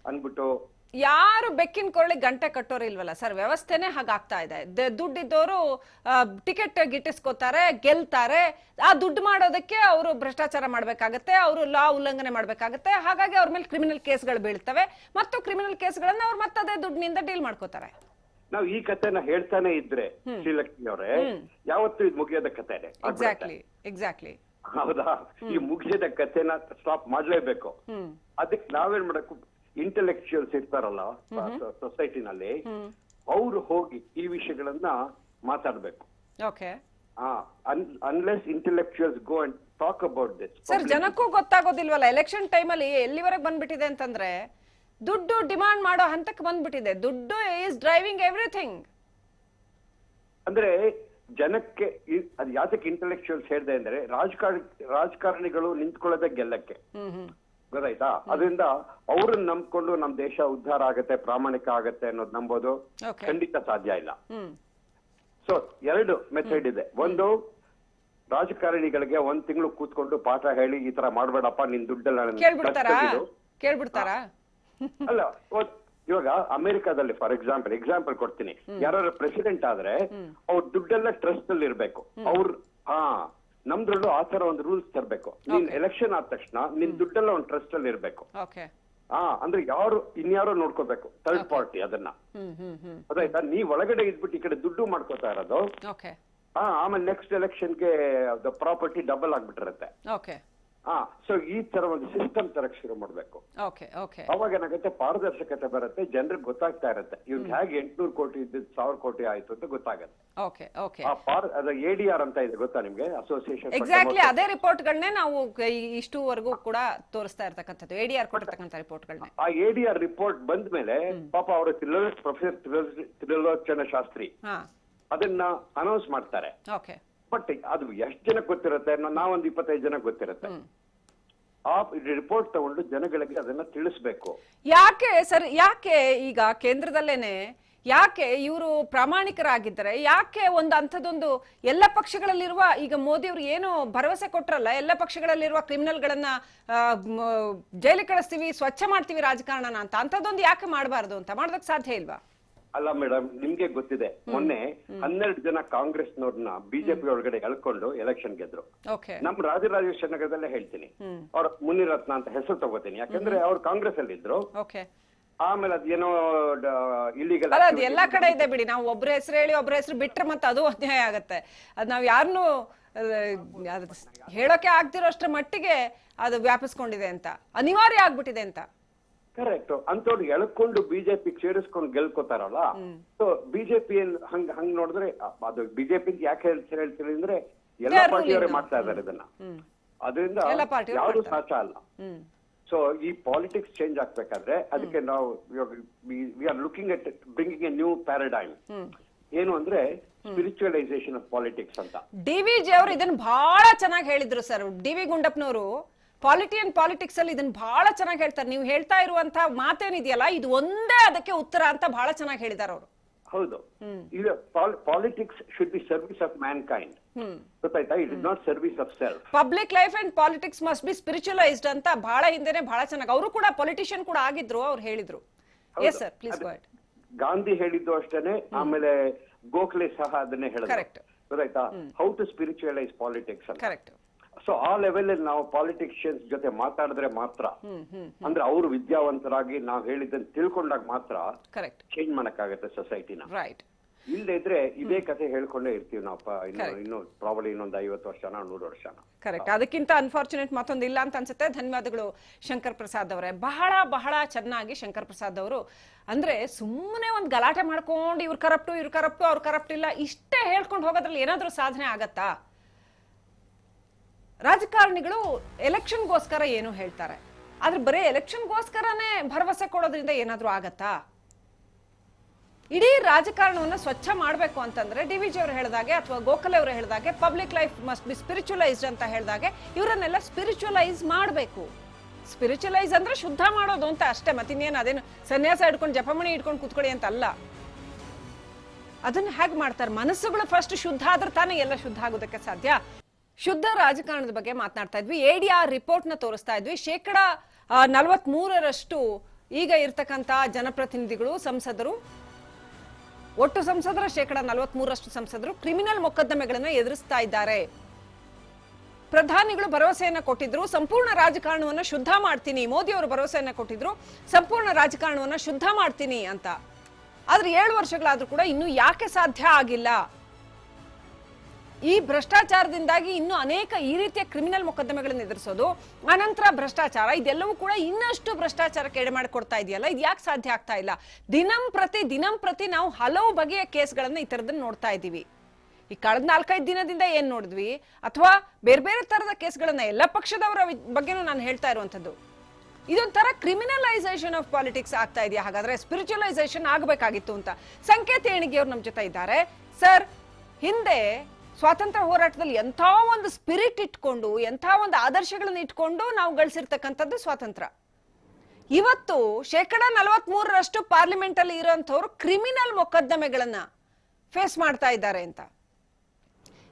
ಅನ್ಬಿಟ್ಟು ಯಾರು ಬೆಕ್ಕಿನ ಕೊರಳಿ ಗಂಟೆ ಕಟ್ಟೋರು ಇಲ್ವಲ್ಲ ಸರ್. ವ್ಯವಸ್ಥೆನೆ ಹಾಗಾಗ್ತಾ ಇದೆ. ದುಡ್ಡಿದ್ದವರು ಟಿಕೆಟ್ ಗಿಟ್ಟಿಸ್ಕೋತಾರೆ, ಗೆಲ್ತಾರೆ. ಆ ದುಡ್ಡು ಮಾಡೋದಕ್ಕೆ ಅವರು ಭ್ರಷ್ಟಾಚಾರ ಮಾಡ್ಬೇಕಾಗತ್ತೆ, ಅವರು ಲಾ ಉಲ್ಲಂಘನೆ ಮಾಡ್ಬೇಕಾಗತ್ತೆ. ಹಾಗಾಗಿ ಅವ್ರ ಮೇಲೆ ಕ್ರಿಮಿನಲ್ ಕೇಸ್ಗಳು ಬೀಳ್ತವೆ ಮತ್ತು ಕ್ರಿಮಿನಲ್ ಕೇಸ್ಗಳನ್ನ ಅವ್ರು ಮತ್ತದೇ ದುಡ್ಡಿನಿಂದ ಡೀಲ್ ಮಾಡ್ಕೋತಾರೆ. ನಾವು ಈ ಕಥೆನ ಹೇಳ್ತಾನೆ ಇದ್ರೆ ಶ್ರೀಲಕ್ಷ್ಮಿ ಅವರೇ, ಯಾವತ್ತೂ ಇದು ಮುಗಿಯೋದ ಕಥೆನೆ. ಎಕ್ಸಾಕ್ಟ್ಲಿ. ಹೌದಾ? ಈ ಮುಗಿಯದ ಕಥೆನ ಸ್ಟಾಪ್ ಮಾಡ್ಲೇಬೇಕು. ಅದಕ್ಕೆ ನಾವೇನ್ ಮಾಡಬೇಕು, ಇಂಟೆಲೆಕ್ಚುಯಲ್ಸ್ ಇರ್ತಾರಲ್ಲ ಸೊಸೈಟಿನಲ್ಲಿ, ಅವರು ಹೋಗಿ ಈ ವಿಷಯಗಳನ್ನ ಮಾತಾಡ್ಬೇಕು. Unless intellectuals go and talk about this. Sir, ಜನಕ್ಕೂ ಗೊತ್ತಾಗೋದಿಲ್ವಲ್ಲ ಎಲೆಕ್ಷನ್ ಟೈಮಲ್ಲಿ ಎಲ್ಲಿವರೆಗೆ ಬಂದ್ಬಿಟ್ಟಿದೆ ಅಂತಂದ್ರೆ ದುಡ್ಡು ಡಿಮಾಂಡ್ ಮಾಡೋ ಹಂತಕ್ಕೆ ಬಂದ್ಬಿಟ್ಟಿದೆ. ದುಡ್ಡು ಈಸ್ ಡ್ರೈವಿಂಗ್ ಎವ್ರಿಥಿಂಗ್. ಅಂದ್ರೆ ಜನಕ್ಕೆ ಅದು ಯಾತಕ್ಕೆ ಇಂಟೆಲೆಕ್ಚುಯಲ್ಸ್ ಹೇಳಿದೆ ಅಂದ್ರೆ ರಾಜಕಾರಣಿಗಳು ನಿಂತ್ಕೊಳ್ಳೋದೇ ಗೆಲ್ಲಕ್ಕೆ. ಗೊತ್ತಾಯ್ತಾ? ಅದರಿಂದ ಅವ್ರನ್ನ ನಂಬ್ಕೊಂಡು ನಮ್ ದೇಶ ಉದ್ಧಾರ ಆಗತ್ತೆ, ಪ್ರಾಮಾಣಿಕ ಆಗತ್ತೆ ಅನ್ನೋದು ನಂಬೋದು ಖಂಡಿತ ಸಾಧ್ಯ ಇಲ್ಲ. ಸೊ 2 ಮೆಥಡ್ ಇದೆ. ಒಂದು, ರಾಜಕಾರಣಿಗಳಿಗೆ 1 ತಿಂಗಳು ಕೂತ್ಕೊಂಡು ಪಾಠ ಹೇಳಿ ಈ ತರ ಮಾಡ್ಬೇಡಪ್ಪ, ನಿನ್ ದುಡ್ಡೆಲ್ಲ ಕೇಳ್ಬಿಡ್ತಾರಾ? ಅಲ್ಲ, ಇವಾಗ ಅಮೆರಿಕಾದಲ್ಲಿ ಫಾರ್ ಎಕ್ಸಾಂಪಲ್ ಕೊಡ್ತೀನಿ. ಯಾರು ಪ್ರೆಸಿಡೆಂಟ್ ಆದ್ರೆ ಅವ್ರ ದುಡ್ಡೆಲ್ಲ ಟ್ರಸ್ಟ್ ಅಲ್ಲಿ ಇರ್ಬೇಕು. ನಮ್ದ್ರಲ್ಲೂ ಆ ತರ ಒಂದು ರೂಲ್ಸ್ ತರಬೇಕು. ನೀನ್ ಎಲೆಕ್ಷನ್ ಆದ ತಕ್ಷಣ ನಿನ್ ದುಡ್ಡೆಲ್ಲ ಒಂದು ಟ್ರಸ್ಟ್ ಅಲ್ಲಿ ಇರ್ಬೇಕು. ಅಂದ್ರೆ ಇನ್ಯಾರೋ ನೋಡ್ಕೋಬೇಕು, ಥರ್ಡ್ ಪಾರ್ಟಿ ಅದನ್ನ. ಅದಾಯ್ತಾ? ನೀವ್ ಒಳಗಡೆ ಇದ್ಬಿಟ್ಟು ಈ ಕಡೆ ದುಡ್ಡು ಮಾಡ್ಕೋತಾ ಇರೋದು. ಆಮೇಲೆ ನೆಕ್ಸ್ಟ್ ಎಲೆಕ್ಷನ್ಗೆ ಪ್ರಾಪರ್ಟಿ ಡಬಲ್ ಆಗ್ಬಿಟ್ಟಿರುತ್ತೆ. ಸೊ ಈ ತರ ಒಂದು ಸಿಸ್ಟಮ್ ತರಕ್ ಶುರು ಮಾಡ್ಬೇಕು. ಅವಾಗ ಏನಾಗುತ್ತೆ, ಪಾರದರ್ಶಕತೆ ಬರುತ್ತೆ, ಜನರಿಗೆ ಗೊತ್ತಾಗ್ತಾ ಇರುತ್ತೆ ಇವ್ರಿಗೆ ಹೇಗೆ 800 ಕೋಟಿ ಇದ್ದಿದ್ದು 1000 ಕೋಟಿ ಆಯ್ತು ಅಂತ ಗೊತ್ತಾಗುತ್ತೆ. ADR ಅಂತ ಇದೆ, ಗೊತ್ತಾ ನಿಮ್ಗೆ? ಅಸೋಸಿಯೇಷನ್. ಎಕ್ಸಾಕ್ಟ್ಲಿ ಅದೇ ರಿಪೋರ್ಟ್ಗಳನ್ನೇ ನಾವು ಇಷ್ಟುವರೆಗೂ ಕೂಡ ತೋರಿಸ್ತಾ ಇರ್ತಕ್ಕಂಥದ್ದು, ADR ಕೊಟ್ಟಿರ್ತಕ್ಕಂಥ ರಿಪೋರ್ಟ್ಗಳನ್ನ. ಆ ADR ರಿಪೋರ್ಟ್ ಬಂದ್ಮೇಲೆ ಪಾಪ ಅವರು ಪ್ರೊಫೆಸರ್ ತ್ರಿಲೋಚನ ಶಾಸ್ತ್ರಿ ಅದನ್ನ ಅನೌನ್ಸ್ ಮಾಡ್ತಾರೆ. ಬಟ್ ಅದು ಎಷ್ಟು ಜನಕ್ಕೆ ಗೊತ್ತಿರುತ್ತೆ? ನಾವೊಂದು 25 ಜನಕ್ಕೆ ಗೊತ್ತಿರುತ್ತೆ. ಆ ರಿಪೋರ್ಟ್ ತಗೊಂಡು ಜನಗಳಿಗೆ ಅದನ್ನ ತಿಳಿಸ್ಬೇಕು. ಯಾಕೆ ಸರ್, ಯಾಕೆ ಈಗ ಕೇಂದ್ರದಲ್ಲೇನೆ ಯಾಕೆ ಇವರು ಪ್ರಾಮಾಣಿಕರಾಗಿದ್ದಾರೆ? ಯಾಕೆ ಒಂದು ಅಂಥದ್ದೊಂದು ಎಲ್ಲ ಪಕ್ಷಗಳಲ್ಲಿರುವ, ಈಗ ಮೋದಿ ಅವರು ಏನು ಭರವಸೆ ಕೊಟ್ರಲ್ಲ, ಎಲ್ಲ ಪಕ್ಷಗಳಲ್ಲಿರುವ ಕ್ರಿಮಿನಲ್ಗಳನ್ನ ಜೈಲಿಗೆ ಕಳಿಸ್ತೀವಿ, ಸ್ವಚ್ಛ ಮಾಡ್ತೀವಿ ರಾಜಕಾರಣನ ಅಂತ, ಅಂಥದ್ದೊಂದು ಯಾಕೆ ಮಾಡಬಾರ್ದು ಅಂತ? ಮಾಡೋದಕ್ಕೆ ಸಾಧ್ಯ ಇಲ್ವಾ? ಅಲ್ಲ ಮೇಡಮ್, ನಿಮ್ಗೆ ಗೊತ್ತಿದೆ, ಮೊನ್ನೆ 12 ಜನ ಕಾಂಗ್ರೆಸ್ನವ್ರನ್ನ ಬಿಜೆಪಿ ಒಳಗಡೆ ಎಳ್ಕೊಂಡು ಎಲೆಕ್ಷನ್ ಗೆದ್ರು. ನಮ್ ರಾಜರಾಜೇಶ್ವರ ನಗರದಲ್ಲೇ ಹೇಳ್ತೀನಿ, ಅವ್ರ ಮುನಿರತ್ನ ಅಂತ ಹೆಸರು ತಗೋತೀನಿ, ಯಾಕಂದ್ರೆ ಅವ್ರು ಕಾಂಗ್ರೆಸ್ ಅಲ್ಲಿ ಇದ್ರು. ಆಮೇಲೆ ಅದೇನೋ ಇಲ್ಲಿಗಲ್ ಅಲ್ಲ ಅದು ಎಲ್ಲಾ ಕಡೆ ಇದೆ ಬಿಡಿ. ನಾವು ಒಬ್ರ ಹೆಸರು ಹೇಳಿ ಒಬ್ರ ಹೆಸರು ಬಿಟ್ರೆ ಮತ್ತೆ ಅದು ಅನ್ಯಾಯ ಆಗತ್ತೆ. ಅದ್ ನಾವ್ ಯಾರನ್ನು ಹೇಳೋಕೆ ಆಗ್ತಿರೋ ಅಷ್ಟರ ಮಟ್ಟಿಗೆ ಅದು ವ್ಯಾಪಿಸ್ಕೊಂಡಿದೆ ಅಂತ, ಅನಿವಾರ್ಯ ಆಗ್ಬಿಟ್ಟಿದೆ ಅಂತ. ಕರೆಕ್ಟ್. ಅಂತವ್ರು ಎಳ್ಕೊಂಡು ಬಿಜೆಪಿ ಸೇರಿಸ್ಕೊಂಡು ಗೆಲ್ಕೋತಾರಲ್ಲ. ಸೊ ಬಿಜೆಪಿ ಹಂಗ್ ನೋಡಿದ್ರೆ ಅದು ಬಿಜೆಪಿ ಯಾಕೆ ಹೇಳ್ತೀರಿ ಅಂದ್ರೆ ಎಲ್ಲ ಪಾರ್ಟಿಯವರೇ ಮಾಡ್ತಾ ಇದಾರೆ ಇದನ್ನ. ಅದರಿಂದ ಯಾವುದು ಸಾಧ್ಯ ಅಲ್ಲ. ಸೊ ಈ ಪಾಲಿಟಿಕ್ಸ್ ಚೇಂಜ್ ಆಗ್ಬೇಕಾದ್ರೆ ಅದಕ್ಕೆ ನಾವು we are looking at bringing A new paradigm. ಏನು ಅಂದ್ರೆ ಸ್ಪಿರಿಚುವಲೈಸೇಷನ್ ಆಫ್ ಪಾಲಿಟಿಕ್ಸ್ ಅಂತ. ಡಿ.ವಿ.ಜಿ. ಅವರು ಇದನ್ನ ಬಹಳ ಚೆನ್ನಾಗಿ ಹೇಳಿದ್ರು ಸರ್. ಡಿ.ವಿ. ಗುಂಡಪ್ಪನವರು ಪಾಲಿಟಿಕ್ಸ್ ಅಲ್ಲಿ ಇದನ್ನ ಬಹಳ ಚೆನ್ನಾಗಿ ಹೇಳ್ತಾರೆ. ನೀವು ಹೇಳ್ತಾ ಇರುವಂತ ಮಾತೇನಿದೆಯಲ್ಲ ಇದು ಒಂದೇ ಅದಕ್ಕೆ ಉತ್ತರ ಅಂತ ಬಹಳ ಚೆನ್ನಾಗಿ ಹೇಳಿದಾರೆ ಅವರು. ಹೌದು, ಇದು politics should be service of mankind. ಗೊತ್ತಾಯ್ತಾ? It is not service of self. Public life and politics must be spiritualised ಅಂತ ಬಹಳ ಹಿಂದೆನೆ ಬಹಳ ಚೆನ್ನಾಗಿ ಅವರು ಕೂಡ ಪೊಲಿಟಿಷಿಯನ್ ಕೂಡ ಆಗಿದ್ರು, ಅವ್ರು ಹೇಳಿದ್ರು. Yes sir, please go ahead. Gandhi ಹೇಳಿದ್ದು ಅಷ್ಟೇನೆ, ಆಮೇಲೆ ಗೋಖಲೆ ಸಹ ಅದನ್ನೇ ಹೇಳಿದ್ರು. ಕರೆಕ್ಟ್. ಗೊತ್ತಾಯ್ತಾ? ಹೌ ಟು ಸ್ಪಿರಿಚುವಲೈಸ್ ಪಾಲಿಟಿಕ್ಸ್ ಅಂತ. ಕರೆಕ್ಟ್. ಸೊ ಆ ಲೆವೆಲ್ ಅಲ್ಲಿ ನಾವು ಪಾಲಿಟಿಷಿಯನ್ಸ್ ಜೊತೆ ಮಾತಾಡಿದ್ರೆ ಮಾತ್ರ, ಅಂದ್ರೆ ಅವರು ವಿದ್ಯಾವಂತರಾಗಿ ನಾವು ಹೇಳಿದ್ದನ್ನು ತಿಳ್ಕೊಂಡಾಗ ಮಾತ್ರ ಚೇಂಜ್ ಮಾಡಕ್ಕಾಗತ್ತೆ ಸೊಸೈಟಿನ. ರೈಟ್. ಇಲ್ಲದೆ ಇದ್ರೆ ಇದೇ ಕಥೆ ಹೇಳ್ಕೊಂಡೇ ಇರ್ತೀವಿ ನಾವು ಇನ್ನು ಪ್ರಾಬಬ್ಲಿ ಇನ್ನೊಂದು 50 ವರ್ಷನ 100 ವರ್ಷನ. ಕರೆಕ್ಟ್. ಅದಕ್ಕಿಂತ ಅನ್ಫಾರ್ಚುನೇಟ್ ಮತ್ತೊಂದು ಇಲ್ಲ ಅಂತ ಅನ್ಸುತ್ತೆ. ಧನ್ಯವಾದಗಳು ಶಂಕರ್ ಪ್ರಸಾದ್ ಅವರೇ. ಬಹಳ ಬಹಳ ಚೆನ್ನಾಗಿ ಶಂಕರ್ ಪ್ರಸಾದ್ ಅವರು ಅಂದ್ರೆ ಸುಮ್ಮನೆ ಒಂದು ಗಲಾಟೆ ಮಾಡ್ಕೊಂಡು ಇವ್ರು ಕರಪ್ಟು ಅವ್ರು ಕರಪ್ಟ್ ಇಲ್ಲ ಇಷ್ಟೇ ಹೇಳ್ಕೊಂಡು ಹೋಗೋದ್ರಲ್ಲಿ ಏನಾದ್ರೂ ಸಾಧನೆ ಆಗತ್ತಾ? ರಾಜಕಾರಣಿಗಳು ಎಲೆಕ್ಷನ್ಗೋಸ್ಕರ ಏನು ಹೇಳ್ತಾರೆ, ಆದ್ರೆ ಬರೀ ಎಲೆಕ್ಷನ್ಗೋಸ್ಕರನೇ ಭರವಸೆ ಕೊಡೋದ್ರಿಂದ ಏನಾದ್ರೂ ಆಗತ್ತಾ? ಇಡೀ ರಾಜಕಾರಣವನ್ನ ಸ್ವಚ್ಛ ಮಾಡಬೇಕು ಅಂತಂದ್ರೆ ಡಿ.ವಿ.ಜಿ. ಅವರು ಹೇಳಿದಾಗೆ ಅಥವಾ ಗೋಖಲೆ ಅವರು ಹೇಳಿದಾಗೆ public life must be spiritualised ಅಂತ ಹೇಳಿದಾಗೆ ಇವರನ್ನೆಲ್ಲ ಸ್ಪಿರಿಚುವಲೈಸ್ ಮಾಡಬೇಕು. ಸ್ಪಿರಿಚುವಲೈಸ್ ಅಂದ್ರೆ ಶುದ್ಧ ಮಾಡೋದು ಅಂತ ಅಷ್ಟೇ, ಮತ್ತಿನ್ನೇನು ಅದೇನು ಸನ್ಯಾಸ ಹಿಡ್ಕೊಂಡು ಜಪಮಣಿ ಹಿಡ್ಕೊಂಡು ಕೂತ್ಕೊಳ್ಳಿ ಅಂತ ಅಲ್ಲ. ಅದನ್ನ ಹೇಗೆ ಮಾಡ್ತಾರೆ? ಮನಸ್ಸುಗಳು ಫಸ್ಟ್ ಶುದ್ಧ ಆದ್ರೆ ತಾನೇ ಎಲ್ಲ ಶುದ್ಧ ಆಗೋದಕ್ಕೆ ಸಾಧ್ಯ. ಶುದ್ಧ ರಾಜಕಾರಣದ ಬಗ್ಗೆ ಮಾತನಾಡ್ತಾ ಇದ್ವಿ. ADR ರಿಪೋರ್ಟ್ ನ ತೋರಿಸ್ತಾ ಇದ್ವಿ. 43% ಈಗ ಇರ್ತಕ್ಕಂತ ಜನಪ್ರತಿನಿಧಿಗಳು, ಸಂಸದರು, ಒಟ್ಟು ಸಂಸದರ 43% ಸಂಸದರು ಕ್ರಿಮಿನಲ್ ಮೊಕದ್ದಮೆಗಳನ್ನ ಎದುರಿಸ್ತಾ ಇದ್ದಾರೆ. ಪ್ರಧಾನಿಗಳು ಭರವಸೆಯನ್ನ ಕೊಟ್ಟಿದ್ರು, ಸಂಪೂರ್ಣ ರಾಜಕಾರಣವನ್ನ ಶುದ್ಧ ಮಾಡ್ತೀನಿ. ಮೋದಿ ಅವರು ಭರವಸೆಯನ್ನ ಕೊಟ್ಟಿದ್ರು, ಸಂಪೂರ್ಣ ರಾಜಕಾರಣವನ್ನ ಶುದ್ಧ ಮಾಡ್ತೀನಿ ಅಂತ. ಆದ್ರೆ 7 ವರ್ಷಗಳಾದ್ರೂ ಕೂಡ ಇನ್ನು ಯಾಕೆ ಸಾಧ್ಯ ಆಗಿಲ್ಲ? ಈ ಭ್ರಷ್ಟಾಚಾರದಿಂದಾಗಿ ಇನ್ನು ಅನೇಕ ಈ ರೀತಿಯ ಕ್ರಿಮಿನಲ್ ಮೊಕದ್ದಮೆಗಳನ್ನು ಎದುರಿಸೋದು, ಅನಂತರ ಭ್ರಷ್ಟಾಚಾರ, ಇದೆಲ್ಲವೂ ಕೂಡ ಇನ್ನಷ್ಟು ಭ್ರಷ್ಟಾಚಾರಕ್ಕೆ ಎಡೆ ಮಾಡಿಕೊಡ್ತಾ ಇದೆಯಲ್ಲ. ಇದು ಯಾಕೆ ಸಾಧ್ಯ ಆಗ್ತಾ ಇಲ್ಲ? ದಿನಂ ಪ್ರತಿ ನಾವು ಹಲವು ಬಗೆಯ ಕೇಸ್ಗಳನ್ನ ಈ ತರದನ್ನ ನೋಡ್ತಾ ಇದ್ದೀವಿ. ಈ ಕಳೆದ 4-5 ದಿನದಿಂದ ಏನ್ ನೋಡಿದ್ವಿ, ಅಥವಾ ಬೇರೆ ಬೇರೆ ತರದ ಕೇಸ್ಗಳನ್ನ ಎಲ್ಲ ಪಕ್ಷದವರ ಬಗ್ಗೆನೂ ನಾನು ಹೇಳ್ತಾ ಇರುವಂತದ್ದು. ಇದೊಂಥರ ಕ್ರಿಮಿನಲೈಸೇಷನ್ ಆಫ್ ಪಾಲಿಟಿಕ್ಸ್ ಆಗ್ತಾ ಇದೆಯಾ? ಹಾಗಾದ್ರೆ ಸ್ಪಿರಿಚುವಲೈಸೇಷನ್ ಆಗಬೇಕಾಗಿತ್ತು ಅಂತ. ಸಂಕೇತ್ ಏಣಿಗೆ ಅವ್ರು ನಮ್ಮ ಜೊತೆ ಇದ್ದಾರೆ. ಸರ್, ಹಿಂದೆ ಸ್ವಾತಂತ್ರ್ಯ ಹೋರಾಟದಲ್ಲಿ ಎಂಥ ಒಂದು ಸ್ಪಿರಿಟ್ ಇಟ್ಕೊಂಡು, ಎಂಥ ಒಂದು ಆದರ್ಶಗಳನ್ನ ಇಟ್ಕೊಂಡು ನಾವು ಗಳಿಸಿರ್ತಕ್ಕಂಥದ್ದು ಸ್ವಾತಂತ್ರ್ಯ. ಇವತ್ತು 43% ಪಾರ್ಲಿಮೆಂಟ್ ಅಲ್ಲಿ ಇರುವಂತವ್ರು ಕ್ರಿಮಿನಲ್ ಮೊಕದ್ದಮೆಗಳನ್ನ ಫೇಸ್ ಮಾಡ್ತಾ ಇದ್ದಾರೆ ಅಂತ.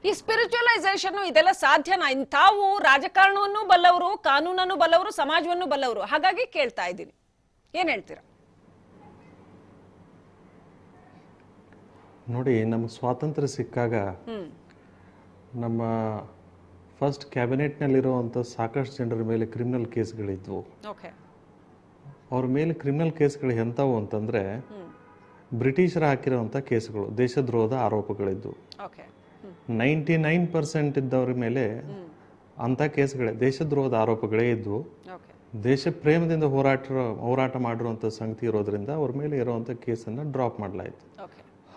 ಈ ಸ್ಪಿರಿಚುವಲೈಸೇಷನ್ ಇದೆಲ್ಲ ಸಾಧ್ಯನಾ? ತಾವು ರಾಜಕಾರಣವನ್ನು ಬಲ್ಲವರು, ಕಾನೂನನ್ನು ಬಲ್ಲವರು, ಸಮಾಜವನ್ನು ಬಲ್ಲವರು, ಹಾಗಾಗಿ ಕೇಳ್ತಾ ಇದ್ದೀನಿ, ಏನ್ ಹೇಳ್ತೀರಾ? ನೋಡಿ, ನಮ್ಗೆ ಸ್ವಾತಂತ್ರ್ಯ ಸಿಕ್ಕಾಗ ನಮ್ಮ ಫಸ್ಟ್ ಕ್ಯಾಬಿನೆಟ್ನಲ್ಲಿರುವಂಥ ಸಾಕಷ್ಟು ಜನರ ಮೇಲೆ ಕ್ರಿಮಿನಲ್ ಕೇಸ್ಗಳಿದ್ವು. ಅವ್ರ ಮೇಲೆ ಕ್ರಿಮಿನಲ್ ಕೇಸ್ಗಳು ಎಂಥವು ಅಂತಂದರೆ ಬ್ರಿಟಿಷರು ಹಾಕಿರೋವಂಥ ಕೇಸ್ಗಳು, ದೇಶದ್ರೋಹದ ಆರೋಪಗಳಿದ್ವು. 99% ಇದ್ದವ್ರ ಮೇಲೆ ಅಂಥ ಕೇಸ್ಗಳೇ, ದೇಶದ್ರೋಹದ ಆರೋಪಗಳೇ ಇದ್ವು. ದೇಶ ಪ್ರೇಮದಿಂದ ಹೋರಾಟ ಮಾಡಿರುವಂಥ ಸಂಗತಿ ಇರೋದ್ರಿಂದ ಅವ್ರ ಮೇಲೆ ಇರುವಂಥ ಕೇಸನ್ನು ಡ್ರಾಪ್ ಮಾಡಲಾಯಿತು.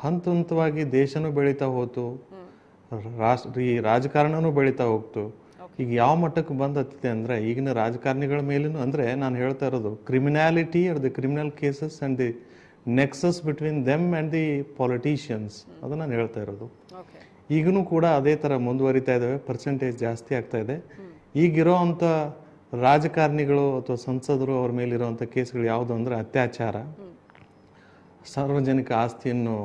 ಹಂತ ಹಂತವಾಗಿ ದೇಶನೂ ಬೆಳೀತಾ ಹೋಯ್ತು, ಈ ರಾಜಕಾರಣನೂ ಬೆಳೀತಾ ಹೋಗ್ತು. ಈಗ ಯಾವ ಮಟ್ಟಕ್ಕೆ ಬಂದತ್ತಿದೆ ಅಂದರೆ ಈಗಿನ ರಾಜಕಾರಣಿಗಳ ಮೇಲೂ, ಅಂದರೆ ನಾನು ಹೇಳ್ತಾ ಇರೋದು criminality or the criminal cases and the nexus between them and the politicians, ಅದು ನಾನು ಹೇಳ್ತಾ ಇರೋದು. ಈಗನೂ ಕೂಡ ಅದೇ ಥರ ಮುಂದುವರಿತಾ ಇದ್ದಾವೆ, ಪರ್ಸೆಂಟೇಜ್ ಜಾಸ್ತಿ ಆಗ್ತಾ ಇದೆ. ಈಗಿರೋ ಅಂಥ ರಾಜಕಾರಣಿಗಳು ಅಥವಾ ಸಂಸದರು ಅವ್ರ ಮೇಲಿರುವಂಥ ಕೇಸ್ಗಳು ಯಾವುದು ಅಂದರೆ ಅತ್ಯಾಚಾರ, ಸಾರ್ವಜನಿಕ ಆಸ್ತಿಯನ್ನು